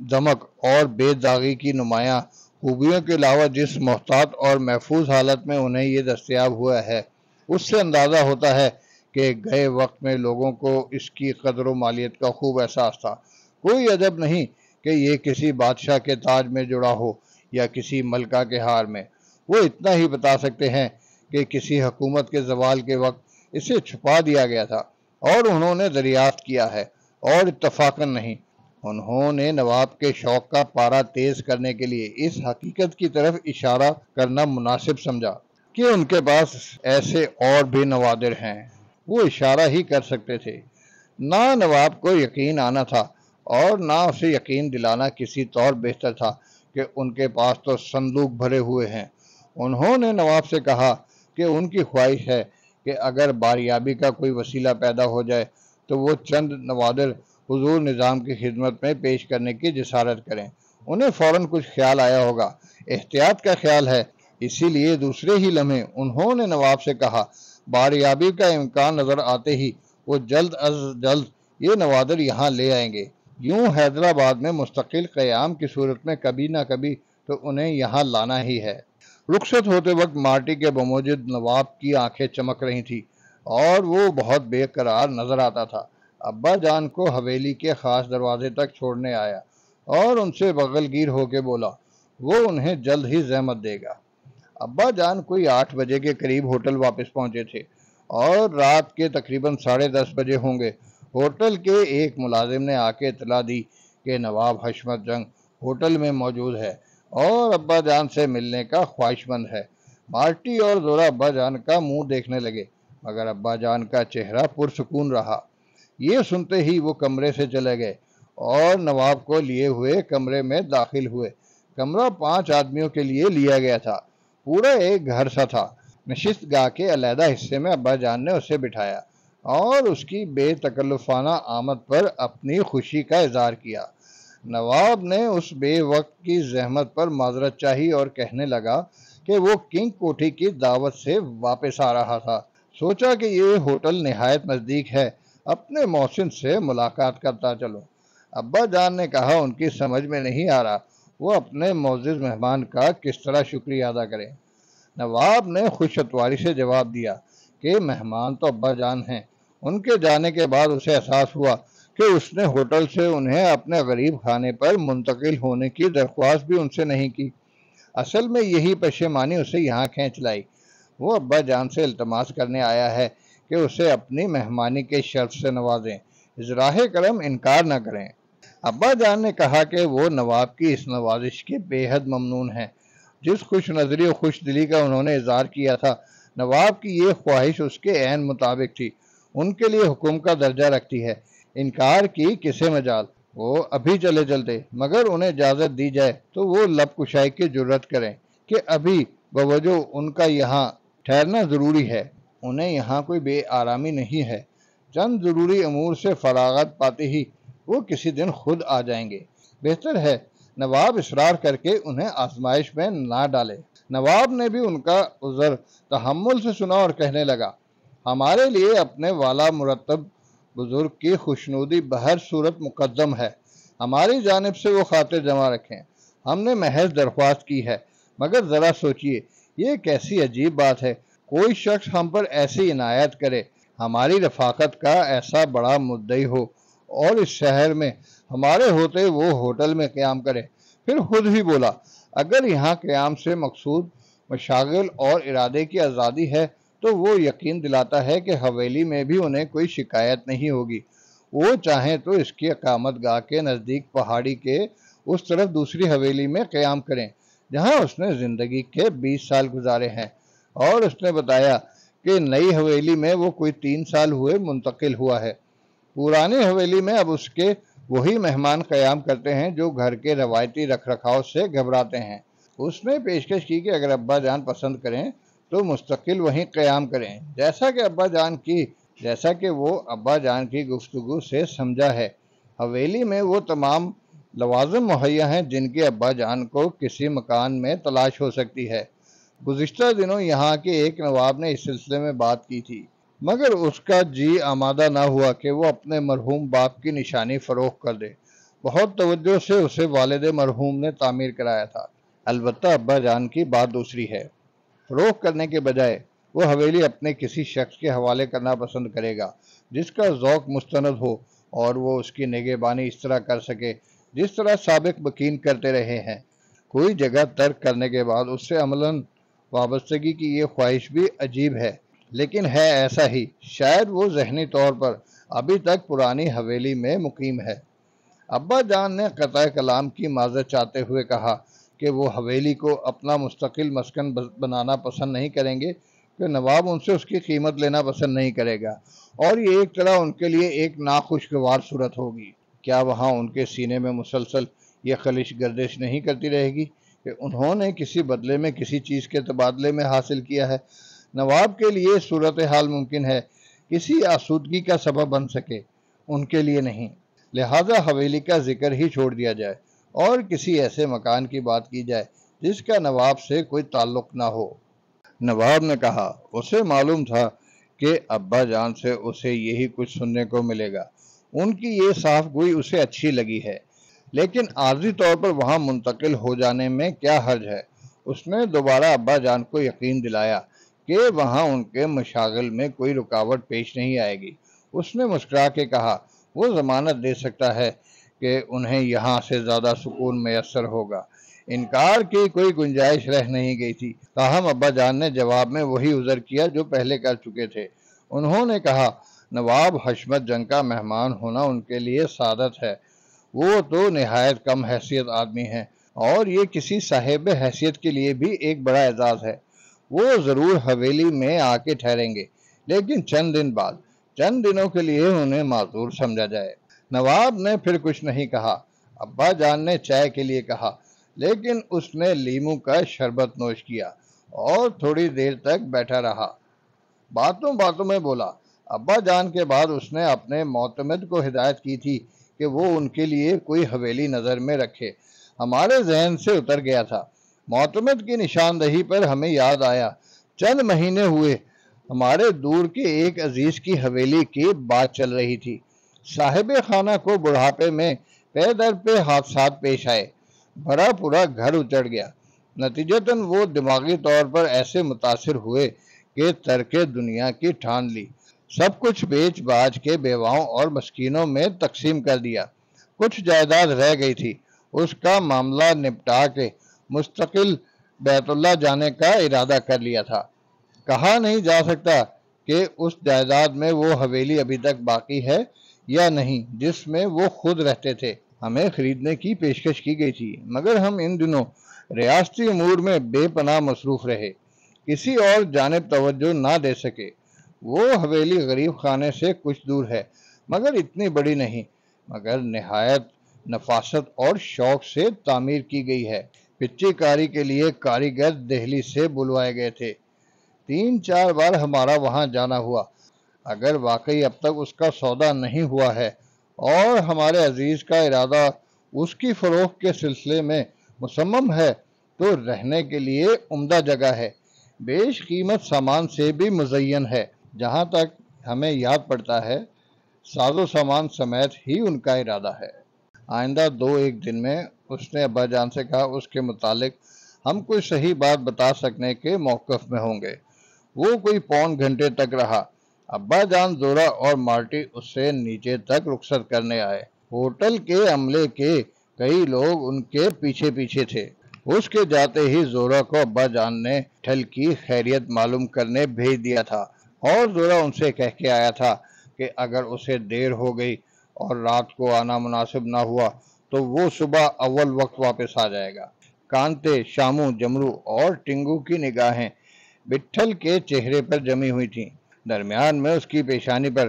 دمک اور بے داغی کی نمایاں خوبیوں کے علاوہ جس محتاط اور محفوظ حالت میں انہیں یہ دستیاب ہوا ہے، اس سے اندازہ ہوتا ہے کہ گئے وقت میں لوگوں کو اس کی قدر و مالیت کا خوب احساس تھا۔ کوئی عجب نہیں کہ یہ کسی بادشاہ کے تاج میں جڑا ہو یا کسی ملکہ کے ہار میں۔ وہ اتنا ہی بتا سکتے ہیں کہ کسی حکومت کے زوال کے وقت اسے چھپا دیا گیا تھا اور انہوں نے دریافت کیا ہے، اور اتفاقاً نہیں۔ انہوں نے نواب کے شوق کا پارا تیز کرنے کے لیے اس حقیقت کی طرف اشارہ کرنا مناسب سمجھا کہ ان کے پاس ایسے اور بھی نوادر ہیں۔ وہ اشارہ ہی کر سکتے تھے۔ نہ نواب کو یقین آنا تھا اور نہ اسے یقین دلانا کسی طور بہتر تھا کہ ان کے پاس تو صندوق بھرے ہوئے ہیں۔ انہوں نے نواب سے کہا کہ ان کی خواہش ہے کہ اگر باریابی کا کوئی وسیلہ پیدا ہو جائے تو وہ چند نوادر حضور نظام کی خدمت میں پیش کرنے کی جسارت کریں۔ انہیں فوراً کچھ خیال آیا ہوگا، احتیاط کا خیال ہے، اسی لیے دوسرے ہی لمحے انہوں نے نواب سے کہا، باریابی کا امکان نظر آتے ہی وہ جلد از جلد یہ نوادر یہاں لے آئیں گے۔ یوں حیدرآباد میں مستقل قیام کی صورت میں کبھی نہ کبھی تو انہیں یہاں لانا ہی ہے۔ رخصت ہوتے وقت مارٹی کے بموجد نواب کی آنکھیں چمک رہی تھی۔ اور وہ بہت بے قرار نظر آتا تھا۔ ابا جان کو حویلی کے خاص دروازے تک چھوڑنے آیا اور ان سے بغل گیر ہو کے بولا وہ انہیں جلد ہی زحمت دے گا۔ ابا جان کوئی 8 بجے کے قریب ہوٹل واپس پہنچے تھے اور رات کے تقریباً 10:30 بجے ہوں گے۔ ہوٹل کے ایک ملازم نے آ کے اطلاع دی کہ نواب حشمت جنگ ہوٹل میں موجود ہے اور ابا جان سے ملنے کا خواہش مند ہے۔ مارٹی اور زورا ابا جان کا منہ دیکھنے لگے، مگر ابا جان کا چہرہ پرسکون رہا۔ یہ سنتے ہی وہ کمرے سے چلے گئے اور نواب کو لیے ہوئے کمرے میں داخل ہوئے۔ کمرہ 5 آدمیوں کے لیے لیا گیا تھا، پورا ایک گھر سا تھا۔ نشست گاہ کے علیحدہ حصے میں ابا جان نے اسے بٹھایا اور اس کی بے تکلفانہ آمد پر اپنی خوشی کا اظہار کیا۔ نواب نے اس بے وقت کی زحمت پر معذرت چاہی اور کہنے لگا کہ وہ کنگ کوٹھی کی دعوت سے واپس آ رہا تھا۔ سوچا کہ یہ ہوٹل نہایت نزدیک ہے، اپنے محسن سے ملاقات کرتا چلو۔ ابا جان نے کہا ان کی سمجھ میں نہیں آ رہا وہ اپنے معزز مہمان کا کس طرح شکریہ ادا کریں۔ نواب نے خوش اتواری سے جواب دیا کہ مہمان تو ابا جان ہیں۔ ان کے جانے کے بعد اسے احساس ہوا کہ اس نے ہوٹل سے انہیں اپنے غریب خانے پر منتقل ہونے کی درخواست بھی ان سے نہیں کی۔ اصل میں یہی پشیمانی اسے یہاں کھینچ لائی۔ وہ ابا جان سے التماس کرنے آیا ہے کہ اسے اپنی مہمانی کے شرف سے نوازیں، اظراہ کرم انکار نہ کریں۔ ابا جان نے کہا کہ وہ نواب کی اس نوازش کے بے حد ممنون ہیں۔ جس خوش نظری و خوش دلی کا انہوں نے اظہار کیا تھا، نواب کی یہ خواہش اس کے عین مطابق تھی، ان کے لیے حکم کا درجہ رکھتی ہے۔ انکار کی کسے مجال، وہ ابھی چلے چلتے، مگر انہیں اجازت دی جائے تو وہ لب کشائی کی جرت کریں کہ ابھی بوجہ ان کا یہاں ٹھہرنا ضروری ہے، انہیں یہاں کوئی بے آرامی نہیں ہے۔ چند ضروری امور سے فراغت پاتے ہی وہ کسی دن خود آ جائیں گے۔ بہتر ہے نواب اصرار کر کے انہیں آزمائش میں نہ ڈالے۔ نواب نے بھی ان کا عذر تحمل سے سنا اور کہنے لگا ہمارے لیے اپنے والا مرتب بزرگ کی خوشنودی بہر صورت مقدم ہے، ہماری جانب سے وہ خاطر جمع رکھیں۔ ہم نے محض درخواست کی ہے، مگر ذرا سوچئے یہ کیسی عجیب بات ہے، کوئی شخص ہم پر ایسی عنایت کرے، ہماری رفاقت کا ایسا بڑا مدعی ہو اور اس شہر میں ہمارے ہوتے وہ ہوٹل میں قیام کرے۔ پھر خود ہی بولا اگر یہاں قیام سے مقصود مشاغل اور ارادے کی آزادی ہے تو وہ یقین دلاتا ہے کہ حویلی میں بھی انہیں کوئی شکایت نہیں ہوگی۔ وہ چاہیں تو اس کی اقامت گاہ کے نزدیک پہاڑی کے اس طرف دوسری حویلی میں قیام کریں جہاں اس نے زندگی کے 20 سال گزارے ہیں، اور اس نے بتایا کہ نئی حویلی میں وہ کوئی 3 سال ہوئے منتقل ہوا ہے۔ پرانی حویلی میں اب اس کے وہی مہمان قیام کرتے ہیں جو گھر کے روایتی رکھ رکھاؤ سے گھبراتے ہیں۔ اس نے پیشکش کی کہ اگر ابا جان پسند کریں تو مستقل وہیں قیام کریں، جیسا کہ وہ ابا جان کی گفتگو سے سمجھا ہے۔ حویلی میں وہ تمام لوازم مہیا ہیں جن کی ابا جان کو کسی مکان میں تلاش ہو سکتی ہے۔ گزشتہ دنوں یہاں کے ایک نواب نے اس سلسلے میں بات کی تھی، مگر اس کا جی آمادہ نہ ہوا کہ وہ اپنے مرحوم باپ کی نشانی فروخت کر دے۔ بہت توجہ سے اسے والد مرحوم نے تعمیر کرایا تھا۔ البتہ ابا جان کی بات دوسری ہے، فروخت کرنے کے بجائے وہ حویلی اپنے کسی شخص کے حوالے کرنا پسند کرے گا جس کا ذوق مستند ہو اور وہ اس کی نگہبانی اس طرح کر سکے جس طرح سابق بکین کرتے رہے ہیں۔ کوئی جگہ ترک کرنے کے بعد اس سے عملاً وابستگی کی یہ خواہش بھی عجیب ہے، لیکن ہے ایسا ہی۔ شاید وہ ذہنی طور پر ابھی تک پرانی حویلی میں مقیم ہے۔ ابا جان نے قطع کلام کی معذرت چاہتے ہوئے کہا کہ وہ حویلی کو اپنا مستقل مسکن بنانا پسند نہیں کریں گے کہ نواب ان سے اس کی قیمت لینا پسند نہیں کرے گا، اور یہ ایک طرح ان کے لیے ایک ناخوشگوار صورت ہوگی۔ کیا وہاں ان کے سینے میں مسلسل یہ خلش گردش نہیں کرتی رہے گی کہ انہوں نے کسی بدلے میں کسی چیز کے تبادلے میں حاصل کیا ہے؟ نواب کے لیے صورتحال ممکن ہے کسی آسودگی کا سبب بن سکے، ان کے لیے نہیں۔ لہذا حویلی کا ذکر ہی چھوڑ دیا جائے اور کسی ایسے مکان کی بات کی جائے جس کا نواب سے کوئی تعلق نہ ہو۔ نواب نے کہا اسے معلوم تھا کہ ابا جان سے اسے یہی کچھ سننے کو ملے گا۔ ان کی یہ صاف گوئی اسے اچھی لگی ہے، لیکن عارضی طور پر وہاں منتقل ہو جانے میں کیا حرج ہے؟ اس نے دوبارہ ابا جان کو یقین دلایا کہ وہاں ان کے مشاغل میں کوئی رکاوٹ پیش نہیں آئے گی۔ اس نے مسکرا کے کہا، وہ ضمانت دے سکتا ہے کہ انہیں یہاں سے زیادہ سکون میسر ہوگا۔ انکار کی کوئی گنجائش رہ نہیں گئی تھی، تاہم ابا جان نے جواب میں وہی عذر کیا جو پہلے کر چکے تھے۔ انہوں نے کہا، نواب حشمت جنگ کا مہمان ہونا ان کے لیے سعادت ہے۔ وہ تو نہایت کم حیثیت آدمی ہیں، اور یہ کسی صاحب حیثیت کے لیے بھی ایک بڑا اعزاز ہے۔ وہ ضرور حویلی میں آ کے ٹھہریں گے، لیکن چند دن بعد، چند دنوں کے لیے انہیں معذور سمجھا جائے۔ نواب نے پھر کچھ نہیں کہا۔ ابا جان نے چائے کے لیے کہا، لیکن اس نے لیموں کا شربت نوش کیا اور تھوڑی دیر تک بیٹھا رہا۔ باتوں باتوں میں بولا۔ ابا جان کے بعد اس نے اپنے معتمد کو ہدایت کی تھی کہ وہ ان کے لیے کوئی حویلی نظر میں رکھے۔ ہمارے ذہن سے اتر گیا تھا۔ معتمد کی نشاندہی پر ہمیں یاد آیا، چند مہینے ہوئے ہمارے دور کے ایک عزیز کی حویلی کی بات چل رہی تھی۔ صاحب خانہ کو بڑھاپے میں پے در پہ حادثات پیش آئے، بھرا پورا گھر اجڑ گیا۔ نتیجتاً وہ دماغی طور پر ایسے متاثر ہوئے کہ ترک دنیا کی ٹھان لی۔ سب کچھ بیچ باچ کے بیواؤں اور مسکینوں میں تقسیم کر دیا۔ کچھ جائیداد رہ گئی تھی، اس کا معاملہ نپٹا کے مستقل بیت اللہ جانے کا ارادہ کر لیا تھا۔ کہا نہیں جا سکتا کہ اس جائیداد میں وہ حویلی ابھی تک باقی ہے یا نہیں جس میں وہ خود رہتے تھے۔ ہمیں خریدنے کی پیشکش کی گئی تھی، مگر ہم ان دنوں ریاستی امور میں بے پناہ مصروف رہے، کسی اور جانب توجہ نہ دے سکے۔ وہ حویلی غریب خانے سے کچھ دور ہے، مگر اتنی بڑی نہیں، مگر نہایت نفاست اور شوق سے تعمیر کی گئی ہے۔ پچی کاری کے لیے کاریگر دہلی سے بلوائے گئے تھے۔ 3-4 بار ہمارا وہاں جانا ہوا۔ اگر واقعی اب تک اس کا سودا نہیں ہوا ہے اور ہمارے عزیز کا ارادہ اس کی فروخت کے سلسلے میں مصمم ہے تو رہنے کے لیے عمدہ جگہ ہے، بیش قیمت سامان سے بھی مزین ہے۔ جہاں تک ہمیں یاد پڑتا ہے، ساز و سامان سمیت ہی ان کا ارادہ ہے۔ آئندہ 2-1 دن میں اس نے ابا جان سے کہا، اس کے متعلق ہم کوئی صحیح بات بتا سکنے کے موقف میں ہوں گے۔ وہ کوئی پون گھنٹے تک رہا۔ ابا جان، زورا اور مارٹی اس سے نیچے تک رخصت کرنے آئے۔ ہوٹل کے عملے کے کئی لوگ ان کے پیچھے پیچھے تھے۔ اس کے جاتے ہی زورا کو ابا جان نے ٹھل کی خیریت معلوم کرنے بھیج دیا تھا، اور زورا ان سے کہہ کے آیا تھا کہ اگر اسے دیر ہو گئی اور رات کو آنا مناسب نہ ہوا تو وہ صبح اول وقت واپس آ جائے گا۔ کانتے، شامو، جمرو اور ٹنگو کی نگاہیں بٹھل کے چہرے پر جمی ہوئی تھیں۔ درمیان میں اس کی پیشانی پر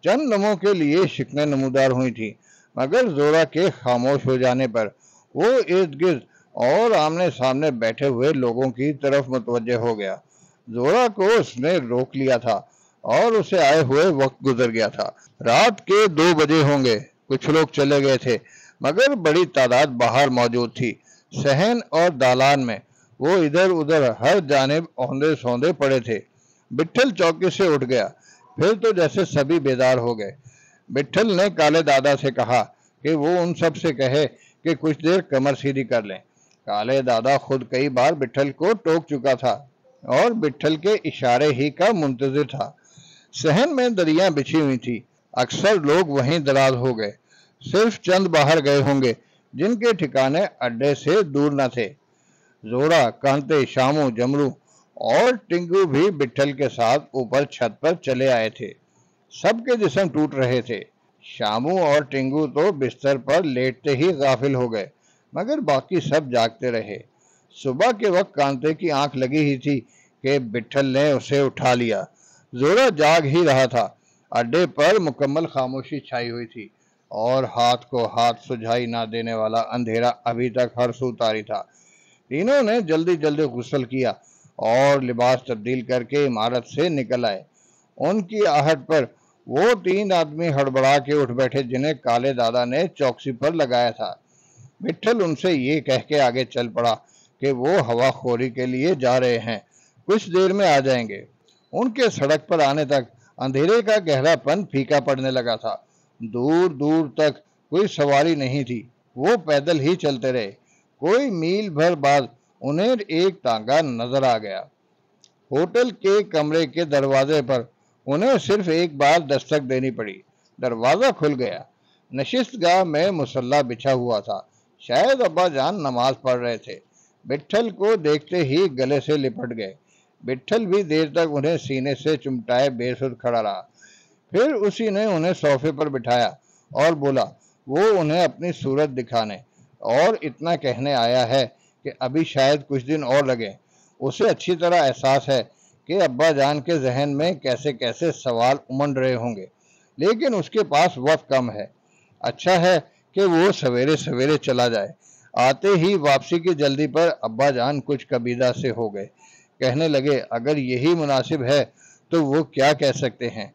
چند لمحوں کے لیے شکنیں نمودار ہوئی تھیں، مگر زورا کے خاموش ہو جانے پر وہ ارد گرد اور آمنے سامنے بیٹھے ہوئے لوگوں کی طرف متوجہ ہو گیا۔ زورا کو اس نے روک لیا تھا اور اسے آئے ہوئے وقت گزر گیا تھا۔ رات کے 2 بجے ہوں گے۔ کچھ لوگ چلے گئے تھے، مگر بڑی تعداد باہر موجود تھی۔ صحن اور دالان میں وہ ادھر ادھر ہر جانب اوندے سوندے پڑے تھے۔ بٹھل چوکی سے اٹھ گیا، پھر تو جیسے سبھی بیدار ہو گئے۔ بٹھل نے کالے دادا سے کہا کہ وہ ان سب سے کہے کہ کچھ دیر کمر سیدھی کر لیں۔ کالے دادا خود کئی بار بٹھل کو ٹوک چکا تھا اور بٹھل کے اشارے ہی کا منتظر تھا۔ صحن میں دریاں بچھی ہوئی تھی، اکثر لوگ وہیں دراز ہو گئے، صرف چند باہر گئے ہوں گے جن کے ٹھکانے اڈے سے دور نہ تھے۔ زورا، کانتے، شامو، جمرو اور ٹنگو بھی بٹھل کے ساتھ اوپر چھت پر چلے آئے تھے۔ سب کے جسم ٹوٹ رہے تھے۔ شامو اور ٹنگو تو بستر پر لیٹتے ہی غافل ہو گئے، مگر باقی سب جاگتے رہے۔ صبح کے وقت کانتے کی آنکھ لگی ہی تھی کہ بٹھل نے اسے اٹھا لیا۔ زورا جاگ ہی رہا تھا۔ اڈے پر مکمل خاموشی چھائی ہوئی تھی اور ہاتھ کو ہاتھ سجھائی نہ دینے والا اندھیرا ابھی تک ہر سو طاری تھا۔ تینوں نے جلدی جلدی غسل کیا اور لباس تبدیل کر کے عمارت سے نکل آئے۔ ان کی آہٹ پر وہ 3 آدمی ہڑبڑا کے اٹھ بیٹھے جنہیں کالے دادا نے چوکسی پر لگایا تھا۔ بٹھل ان سے یہ کہہ کے آگے چل پڑا کہ وہ ہوا خوری کے لیے جا رہے ہیں، کچھ دیر میں آ جائیں گے۔ ان کے سڑک پر آنے تک اندھیرے کا گہرا پن پھیکا پڑنے لگا تھا۔ دور دور تک کوئی سواری نہیں تھی، وہ پیدل ہی چلتے رہے۔ کوئی میل بھر بعد انہیں ایک تانگا نظر آ گیا۔ ہوٹل کے کمرے کے دروازے پر انہیں صرف ایک بار دستک دینی پڑی۔ دروازہ کھل گیا۔ نشست گاہ میں مصلی بچھا ہوا تھا۔ شاید ابا جان نماز پڑھ رہے تھے۔ بٹھل کو دیکھتے ہی گلے سے لپٹ گئے۔ بٹھل بھی دیر تک انہیں سینے سے چمٹائے بے سد کھڑا رہا۔ پھر اسی نے انہیں صوفے پر بٹھایا اور بولا وہ انہیں اپنی صورت دکھانے اور اتنا کہنے آیا ہے کہ ابھی شاید کچھ دن اور لگے۔ اسے اچھی طرح احساس ہے کہ ابا جان کے ذہن میں کیسے کیسے سوال امنڈ رہے ہوں گے، لیکن اس کے پاس وقت کم ہے۔ اچھا ہے کہ وہ سویرے سویرے چلا جائے۔ آتے ہی واپسی کی جلدی پر ابا جان کچھ کبیدہ سے ہو گئے۔ کہنے لگے اگر یہی مناسب ہے تو وہ کیا کہہ سکتے ہیں؟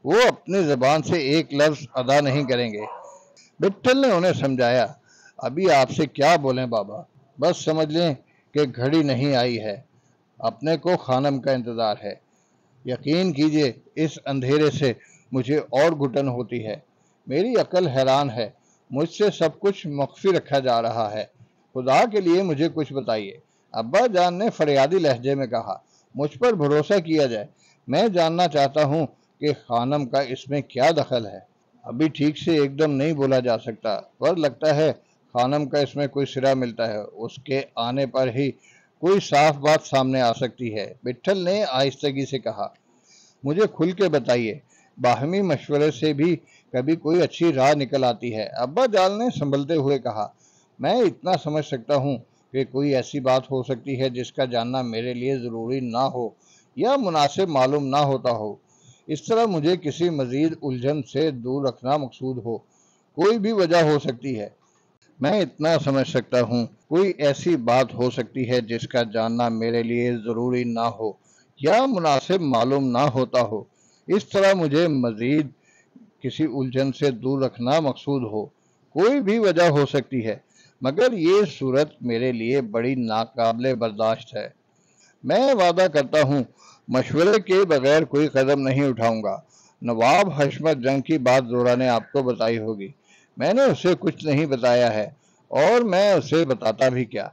وہ اپنی زبان سے ایک لفظ ادا نہیں کریں گے۔ بٹھل نے انہیں سمجھایا ابھی آپ سے کیا بولیں بابا، بس سمجھ لیں کہ گھڑی نہیں آئی ہے، اپنے کو خانم کا انتظار ہے۔ یقین کیجئے اس اندھیرے سے مجھے اور گھٹن ہوتی ہے۔ میری عقل حیران ہے، مجھ سے سب کچھ مخفی رکھا جا رہا ہے۔ خدا کے لیے مجھے کچھ بتائیے۔ ابا جان نے فریادی لہجے میں کہا مجھ پر بھروسہ کیا جائے، میں جاننا چاہتا ہوں کہ خانم کا اس میں کیا دخل ہے۔ ابھی ٹھیک سے ایک دم نہیں بولا جا سکتا، پر لگتا ہے خانم کا اس میں کوئی سرا ملتا ہے، اس کے آنے پر ہی کوئی صاف بات سامنے آ سکتی ہے۔ بٹھل نے آہستگی سے کہا مجھے کھل کے بتائیے، باہمی مشورے سے بھی کبھی کوئی اچھی راہ نکل آتی ہے۔ ابا جان نے سنبھلتے ہوئے کہا میں اتنا سمجھ سکتا ہوں کہ کوئی ایسی بات ہو سکتی ہے جس کا جاننا میرے لیے ضروری نہ ہو یا مناسب معلوم نہ ہوتا ہو۔ اس طرح مجھے کسی مزید الجھن سے دور رکھنا مقصود ہو۔ کوئی بھی وجہ ہو سکتی ہے۔ میں اتنا سمجھ سکتا ہوں کوئی ایسی بات ہو سکتی ہے جس کا جاننا میرے لیے ضروری نہ ہو یا مناسب معلوم نہ ہوتا ہو۔ اس طرح مجھے مزید کسی الجھن سے دور رکھنا مقصود ہو۔ کوئی بھی وجہ ہو سکتی ہے، مگر یہ صورت میرے لیے بڑی ناقابل برداشت ہے۔ میں وعدہ کرتا ہوں مشورے کے بغیر کوئی قدم نہیں اٹھاؤں گا۔ نواب حشمت جنگ کی بات زورا نے آپ کو بتائی ہوگی، میں نے اسے کچھ نہیں بتایا ہے اور میں اسے بتاتا بھی کیا۔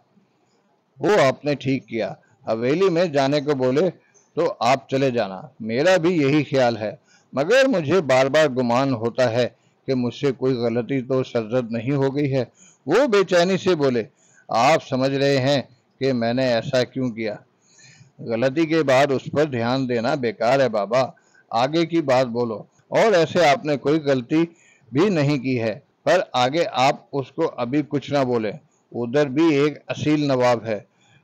وہ آپ نے ٹھیک کیا، حویلی میں جانے کو بولے تو آپ چلے جانا، میرا بھی یہی خیال ہے، مگر مجھے بار بار گمان ہوتا ہے کہ مجھ سے کوئی غلطی تو سرزد نہیں ہو گئی ہے۔ وہ بے چینی سے بولے آپ سمجھ رہے ہیں کہ میں نے ایسا کیوں کیا؟ غلطی کے بعد اس پر دھیان دینا بیکار ہے بابا، آگے کی بات بولو۔ اور ایسے آپ نے کوئی غلطی بھی نہیں کی ہے، پر آگے آپ اس کو ابھی کچھ نہ بولیں۔ ادھر بھی ایک اصیل نواب ہے،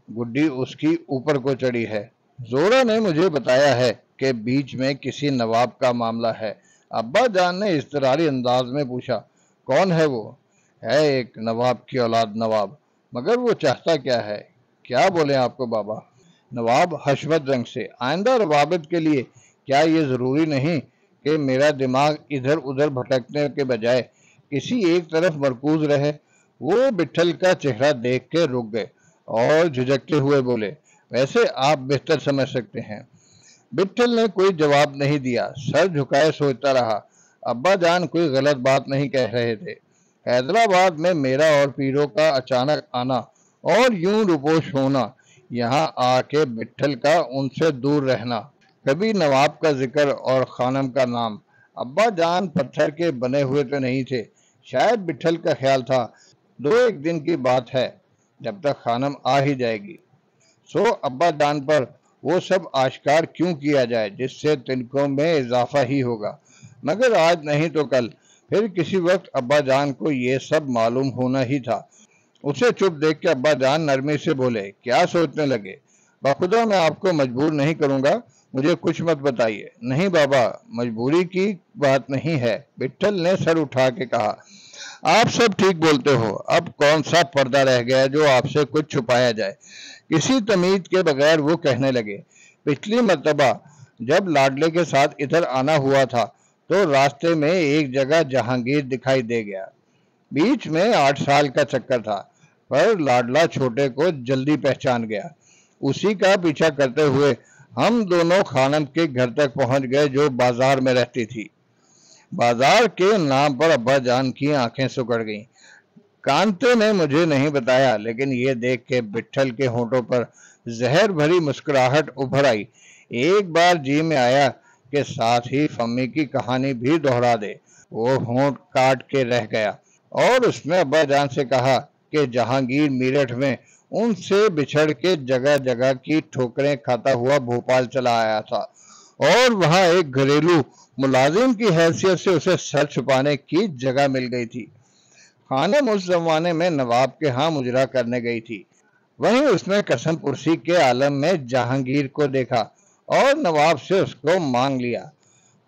گڈی اس کی اوپر کو چڑھی ہے۔ زورا نے مجھے بتایا ہے کہ بیچ میں کسی نواب کا معاملہ ہے۔ ابا جان نے اضطراری انداز میں پوچھا کون ہے وہ؟ ہے ایک نواب کی اولاد نواب، مگر وہ چاہتا کیا ہے؟ کیا بولیں آپ کو بابا؟ نواب حشمت جنگ سے آئندہ روابط کے لیے کیا یہ ضروری نہیں کہ میرا دماغ ادھر ادھر بھٹکنے کے بجائے کسی ایک طرف مرکوز رہے؟ وہ بٹھل کا چہرہ دیکھ کے رک گئے اور جھجکتے ہوئے بولے ویسے آپ بہتر سمجھ سکتے ہیں۔ بٹھل نے کوئی جواب نہیں دیا، سر جھکائے سوچتا رہا۔ ابا جان کوئی غلط بات نہیں کہہ رہے تھے۔ حیدرآباد میں میرا اور پیروں کا اچانک آنا اور یوں روپوش ہونا، یہاں آ کے بٹھل کا ان سے دور رہنا، کبھی نواب کا ذکر اور خانم کا نام۔ ابا جان پتھر کے بنے ہوئے تو نہیں تھے۔ شاید بٹھل کا خیال تھا دو ایک دن کی بات ہے، جب تک خانم آ ہی جائے گی، سو ابا جان پر وہ سب آشکار کیوں کیا جائے جس سے تنکوں میں اضافہ ہی ہوگا۔ مگر آج نہیں تو کل، پھر کسی وقت ابا جان کو یہ سب معلوم ہونا ہی تھا۔ اسے چپ دیکھ کے ابا جان نرمی سے بولے کیا سوچنے لگے؟ بخدا میں آپ کو مجبور نہیں کروں گا، مجھے کچھ مت بتائیے۔ نہیں بابا، مجبوری کی بات نہیں ہے، بٹھل نے سر اٹھا کے کہا آپ سب ٹھیک بولتے ہو، اب کون سا پردہ رہ گیا جو آپ سے کچھ چھپایا جائے؟ کسی تمیز کے بغیر وہ کہنے لگے پچھلی مرتبہ جب لاڈلے کے ساتھ ادھر آنا ہوا تھا تو راستے میں ایک جگہ جہانگیر دکھائی دے گیا، بیچ میں 8 سال کا چکر تھا، پر لاڈلا چھوٹے کو جلدی پہچان گیا۔ اسی کا پیچھا کرتے ہوئے ہم دونوں خانم کے گھر تک پہنچ گئے جو بازار میں رہتی تھی۔ بازار کے نام پر ابا جان کی آنکھیں سکڑ گئیں۔ کانتے نے مجھے نہیں بتایا، لیکن یہ دیکھ کے بٹھل کے ہونٹوں پر زہر بھری مسکراہٹ ابھر آئی۔ ایک بار جی میں آیا کہ ساتھ ہی فمی کی کہانی بھی دہرا دے۔ وہ ہونٹ کاٹ کے رہ گیا اور اس نے ابا جان سے کہا کہ جہانگیر میرٹھ میں ان سے بچھڑ کے جگہ جگہ کی ٹھوکریں کھاتا ہوا بھوپال چلا آیا تھا اور وہاں ایک گھریلو ملازم کی حیثیت سے اسے سر چھپانے کی جگہ مل گئی تھی۔ خانم اس زمانے میں نواب کے ہاں مجرا کرنے گئی تھی۔ وہیں اس نے قسم پرسی کے عالم میں جہانگیر کو دیکھا اور نواب سے اس کو مانگ لیا۔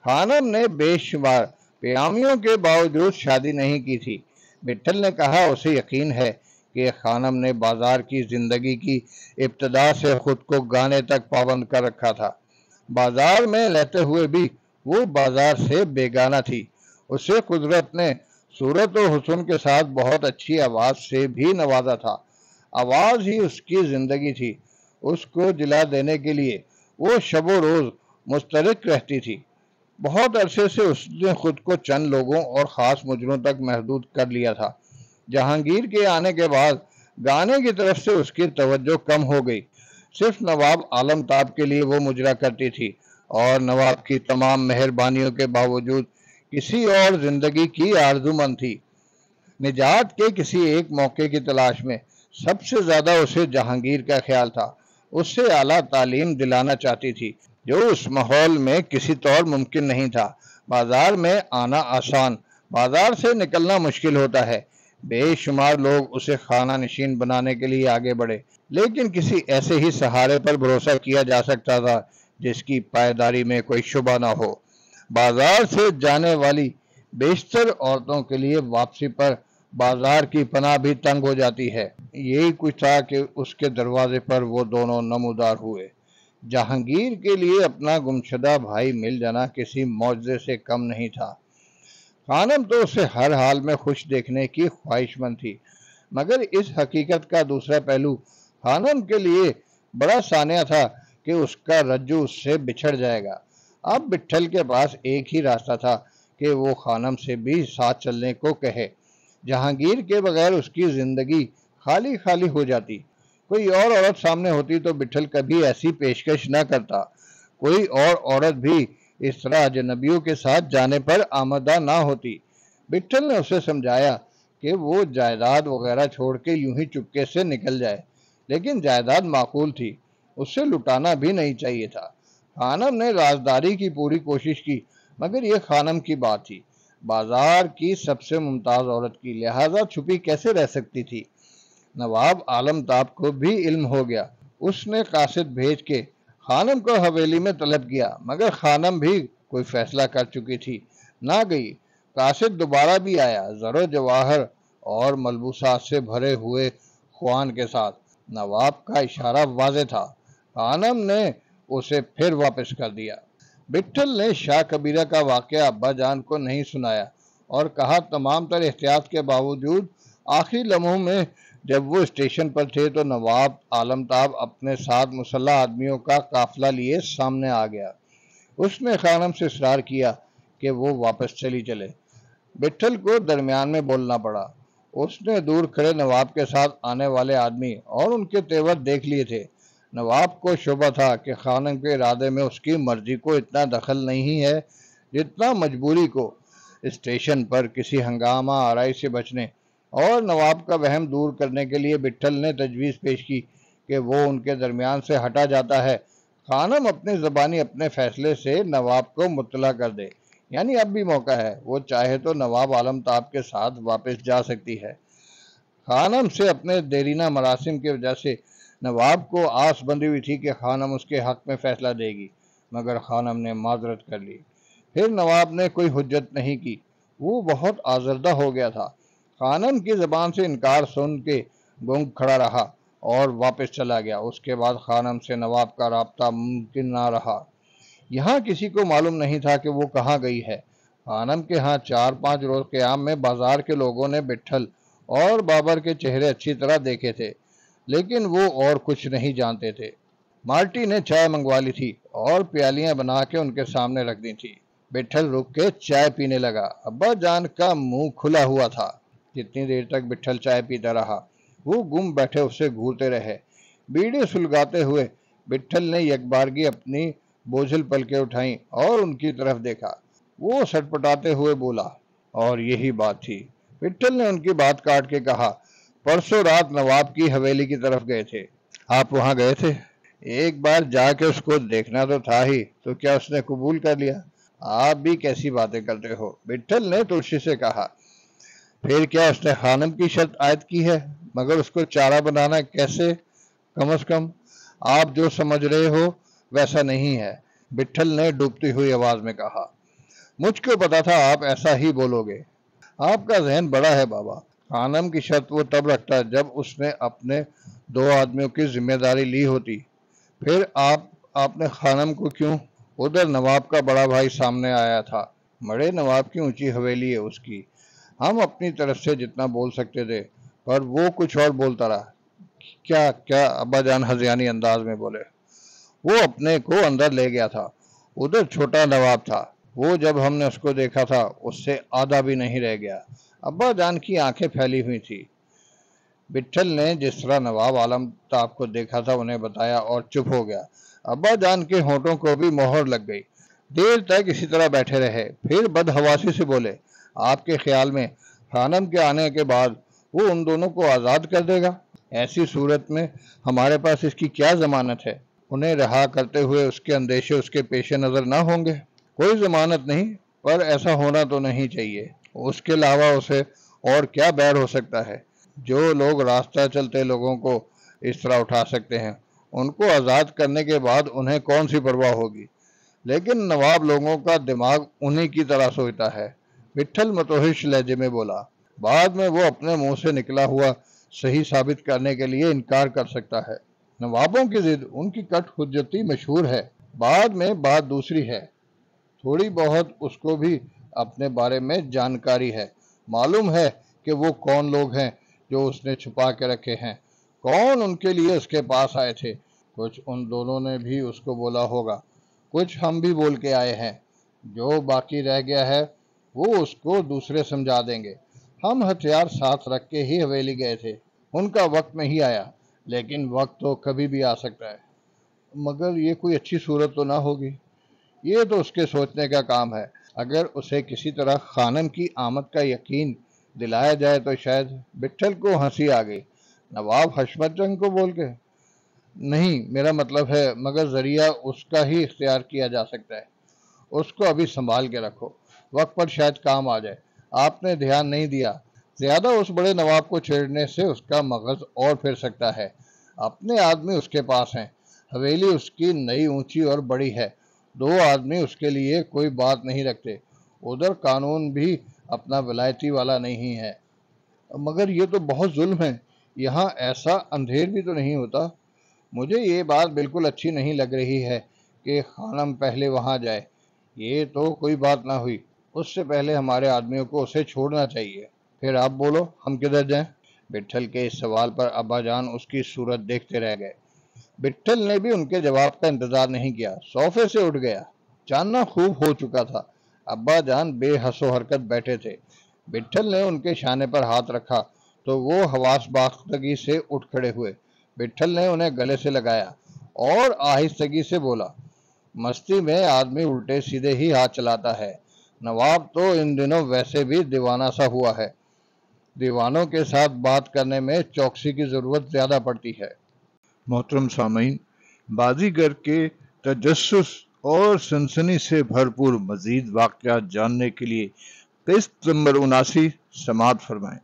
خانم نے بے شمار پیامیوں کے باوجود شادی نہیں کی تھی۔ بٹھل نے کہا اسے یقین ہے کہ خانم نے بازار کی زندگی کی ابتدا سے خود کو گانے تک پابند کر رکھا تھا۔ بازار میں رہتے ہوئے بھی وہ بازار سے بیگانہ تھی۔ اسے قدرت نے صورت و حسن کے ساتھ بہت اچھی آواز سے بھی نوازا تھا۔ آواز ہی اس کی زندگی تھی۔ اس کو جلا دینے کے لیے وہ شب و روز مسترق رہتی تھی۔ بہت عرصے سے اس نے خود کو چند لوگوں اور خاص مجروں تک محدود کر لیا تھا۔ جہانگیر کے آنے کے بعد گانے کی طرف سے اس کی توجہ کم ہو گئی۔ صرف نواب عالمتاب کے لیے وہ مجرا کرتی تھی اور نواب کی تمام مہربانیوں کے باوجود کسی اور زندگی کی آرزو مند تھی۔ نجات کے کسی ایک موقع کی تلاش میں سب سے زیادہ اسے جہانگیر کا خیال تھا۔ اس سے اعلیٰ تعلیم دلانا چاہتی تھی جو اس ماحول میں کسی طور ممکن نہیں تھا۔ بازار میں آنا آسان، بازار سے نکلنا مشکل ہوتا ہے۔ بے شمار لوگ اسے خانہ نشین بنانے کے لیے آگے بڑھے، لیکن کسی ایسے ہی سہارے پر بھروسہ کیا جا سکتا تھا جس کی پائیداری میں کوئی شبہ نہ ہو۔ بازار سے جانے والی بیشتر عورتوں کے لیے واپسی پر بازار کی پناہ بھی تنگ ہو جاتی ہے۔ یہی کچھ تھا کہ اس کے دروازے پر وہ دونوں نمودار ہوئے۔ جہانگیر کے لیے اپنا گمشدہ بھائی مل جانا کسی معجزے سے کم نہیں تھا۔ خانم تو اسے ہر حال میں خوش دیکھنے کی خواہش مند تھی، مگر اس حقیقت کا دوسرا پہلو خانم کے لیے بڑا سانیہ تھا کہ اس کا رجوع اس سے بچھڑ جائے گا۔ اب بٹھل کے پاس ایک ہی راستہ تھا کہ وہ خانم سے بھی ساتھ چلنے کو کہے۔ جہانگیر کے بغیر اس کی زندگی خالی خالی ہو جاتی۔ کوئی اور عورت سامنے ہوتی تو بٹھل کبھی ایسی پیشکش نہ کرتا۔ کوئی اور عورت بھی اس طرح اجنبیوں کے ساتھ جانے پر آمادہ نہ ہوتی۔ بٹھل نے اسے سمجھایا کہ وہ جائیداد وغیرہ چھوڑ کے یوں ہی چپکے سے نکل جائے، لیکن جائیداد معقول تھی، اسے لٹانا بھی نہیں چاہیے تھا۔ خانم نے رازداری کی پوری کوشش کی، مگر یہ خانم کی بات تھی، بازار کی سب سے ممتاز عورت کی، لہذا چھپی کیسے رہ سکتی تھی۔ نواب عالمتاب کو بھی علم ہو گیا۔ اس نے قاصد بھیج کے خانم کو حویلی میں طلب کیا، مگر خانم بھی کوئی فیصلہ کر چکی تھی، نہ گئی۔ قاصد دوبارہ بھی آیا، زر و جواہر اور ملبوسات سے بھرے ہوئے خوان کے ساتھ۔ نواب کا اشارہ واضح تھا، خانم نے اسے پھر واپس کر دیا۔ بٹھل نے شاہ کبیرہ کا واقعہ ابا جان کو نہیں سنایا اور کہا تمام تر احتیاط کے باوجود آخری لمحوں میں جب وہ اسٹیشن پر تھے تو نواب عالمتاب اپنے ساتھ مسلح آدمیوں کا قافلہ لیے سامنے آ گیا۔ اس نے خانم سے اصرار کیا کہ وہ واپس چلی چلے۔ بٹھل کو درمیان میں بولنا پڑا۔ اس نے دور کھڑے نواب کے ساتھ آنے والے آدمی اور ان کے تیور دیکھ لیے تھے۔ نواب کو شبہ تھا کہ خانم کے ارادے میں اس کی مرضی کو اتنا دخل نہیں ہے جتنا مجبوری کو۔ اسٹیشن پر کسی ہنگامہ آرائی سے بچنے اور نواب کا وہم دور کرنے کے لیے بٹھل نے تجویز پیش کی کہ وہ ان کے درمیان سے ہٹا جاتا ہے، خانم اپنی زبانی اپنے فیصلے سے نواب کو مطلع کر دے، یعنی اب بھی موقع ہے، وہ چاہے تو نواب عالمتاب کے ساتھ واپس جا سکتی ہے۔ خانم سے اپنے دیرینہ مراسم کی وجہ سے نواب کو آس بندھی ہوئی تھی کہ خانم اس کے حق میں فیصلہ دے گی، مگر خانم نے معذرت کر لی۔ پھر نواب نے کوئی حجت نہیں کی، وہ بہت آزردہ ہو گیا تھا۔ خانم کی زبان سے انکار سن کے گنگ کھڑا رہا اور واپس چلا گیا۔ اس کے بعد خانم سے نواب کا رابطہ ممکن نہ رہا۔ یہاں کسی کو معلوم نہیں تھا کہ وہ کہاں گئی ہے۔ خانم کے ہاں 4-5 روز قیام میں بازار کے لوگوں نے بٹھل اور بابر کے چہرے اچھی طرح دیکھے تھے، لیکن وہ اور کچھ نہیں جانتے تھے۔ مارٹی نے چائے منگوا لی تھی اور پیالیاں بنا کے ان کے سامنے رکھ دی تھی۔ بٹھل رک کے چائے پینے لگا۔ ابا جان کا منہ کھلا ہوا تھا۔ جتنی دیر تک بٹھل چائے پیتا رہا وہ گم بیٹھے اسے گھورتے رہے۔ بیڑی سلگاتے ہوئے بٹھل نے یکبارگی اپنی بوجھل پلکیں اٹھائیں اور ان کی طرف دیکھا۔ وہ سٹپٹاتے ہوئے بولا، اور یہی بات تھی۔ بٹھل نے ان کی بات کاٹ کے کہا، پرسوں رات نواب کی حویلی کی طرف گئے تھے، آپ وہاں گئے تھے؟ ایک بار جا کے اس کو دیکھنا تو تھا ہی، تو کیا اس نے قبول کر لیا؟ آپ بھی کیسی باتیں کرتے ہو، بٹھل نے تلسی سے کہا۔ پھر کیا اس نے خانم کی شرط عائد کی ہے، مگر اس کو چارہ بنانا کیسے؟ کم از کم آپ جو سمجھ رہے ہو ویسا نہیں ہے، بٹھل نے ڈوبتی ہوئی آواز میں کہا۔ مجھ کو پتا تھا آپ ایسا ہی بولو گے، آپ کا ذہن بڑا ہے بابا۔ خانم کی شرط وہ تب رکھتا جب اس نے اپنے 2 آدمیوں کی ذمہ داری لی ہوتی، پھر آپ نے خانم کو کیوں؟ ادھر نواب کا بڑا بھائی سامنے آیا تھا، بڑے نواب کی اونچی حویلی ہے اس کی، ہم اپنی طرف سے جتنا بول سکتے تھے، پر وہ کچھ اور بولتا رہا۔ کیا ابا جان ہذیانی انداز میں بولے۔ وہ اپنے کو اندر لے گیا تھا، ادھر چھوٹا نواب تھا، وہ جب ہم نے اس کو دیکھا تھا اس سے آدھا بھی نہیں رہ گیا۔ ابا جان کی آنکھیں پھیلی ہوئی تھی۔ بٹھل نے جس طرح نواب عالم تاب کو دیکھا تھا انہیں بتایا اور چپ ہو گیا۔ ابا جان کے ہونٹوں کو بھی مہر لگ گئی۔ دیر تک اسی طرح بیٹھے رہے، پھر بدحواسی سے بولے، آپ کے خیال میں خانم کے آنے کے بعد وہ ان دونوں کو آزاد کر دے گا؟ ایسی صورت میں ہمارے پاس اس کی کیا ضمانت ہے؟ انہیں رہا کرتے ہوئے اس کے اندیشے اس کے پیش نظر نہ ہوں گے؟ کوئی ضمانت نہیں، پر ایسا ہونا تو نہیں چاہیے۔ اس کے علاوہ اسے اور کیا بیر ہو سکتا ہے؟ جو لوگ راستہ چلتے لوگوں کو اس طرح اٹھا سکتے ہیں، ان کو آزاد کرنے کے بعد انہیں کون سی پرواہ ہوگی؟ لیکن نواب لوگوں کا دماغ انہی کی طرح سوچتا ہے، بٹھل متوحش لہجے میں بولا۔ بعد میں وہ اپنے منہ سے نکلا ہوا صحیح ثابت کرنے کے لیے انکار کر سکتا ہے۔ نوابوں کی ضد ان کی کٹ حجتی مشہور ہے، بعد میں بات دوسری ہے، تھوڑی بہت اس کو بھی اپنے بارے میں جانکاری ہے، معلوم ہے کہ وہ کون لوگ ہیں جو اس نے چھپا کے رکھے ہیں، کون ان کے لیے اس کے پاس آئے تھے۔ کچھ ان دونوں نے بھی اس کو بولا ہوگا، کچھ ہم بھی بول کے آئے ہیں، جو باقی رہ گیا ہے وہ اس کو دوسرے سمجھا دیں گے۔ ہم ہتھیار ساتھ رکھ کے ہی حویلی گئے تھے، ان کا وقت نہیں آیا، لیکن وقت تو کبھی بھی آ سکتا ہے۔ مگر یہ کوئی اچھی صورت تو نہ ہوگی؟ یہ تو اس کے سوچنے کا کام ہے۔ اگر اسے کسی طرح خانم کی آمد کا یقین دلایا جائے تو شاید۔ بٹھل کو ہنسی آ گئی۔ نواب حشمت جنگ کو بول کے؟ نہیں، میرا مطلب ہے، مگر ذریعہ اس کا ہی اختیار کیا جا سکتا ہے۔ اس کو ابھی سنبھال کے رکھو، وقت پر شاید کام آ جائے۔ آپ نے دھیان نہیں دیا، زیادہ اس بڑے نواب کو چھیڑنے سے اس کا مغز اور پھر سکتا ہے۔ اپنے آدمی اس کے پاس ہیں، حویلی اس کی نئی اونچی اور بڑی ہے، 2 آدمی اس کے لیے کوئی بات نہیں رکھتے، ادھر قانون بھی اپنا ولایتی والا نہیں ہے۔ مگر یہ تو بہت ظلم ہے، یہاں ایسا اندھیر بھی تو نہیں ہوتا۔ مجھے یہ بات بالکل اچھی نہیں لگ رہی ہے کہ خانم پہلے وہاں جائے، یہ تو کوئی بات نہ ہوئی، اس سے پہلے ہمارے آدمیوں کو اسے چھوڑنا چاہیے۔ پھر آپ بولو، ہم کدھر جائیں؟ بٹھل کے اس سوال پر ابا جان اس کی صورت دیکھتے رہ گئے۔ بٹھل نے بھی ان کے جواب کا انتظار نہیں کیا، صوفے سے اٹھ گیا۔ چاننا خوب ہو چکا تھا، ابا جان بے حس و حرکت بیٹھے تھے۔ بٹھل نے ان کے شانے پر ہاتھ رکھا تو وہ حواس باختگی سے اٹھ کھڑے ہوئے۔ بٹھل نے انہیں گلے سے لگایا اور آہستگی سے بولا، مستی میں آدمی الٹے سیدھے ہی ہاتھ چلاتا ہے، نواب تو ان دنوں ویسے بھی دیوانہ سا ہوا ہے، دیوانوں کے ساتھ بات کرنے میں چوکسی کی ضرورت زیادہ پڑتی ہے۔ محترم سامعین، بازیگر کے تجسس اور سنسنی سے بھرپور مزید واقعات جاننے کے لیے قسط نمبر 79 سماعت فرمائیں۔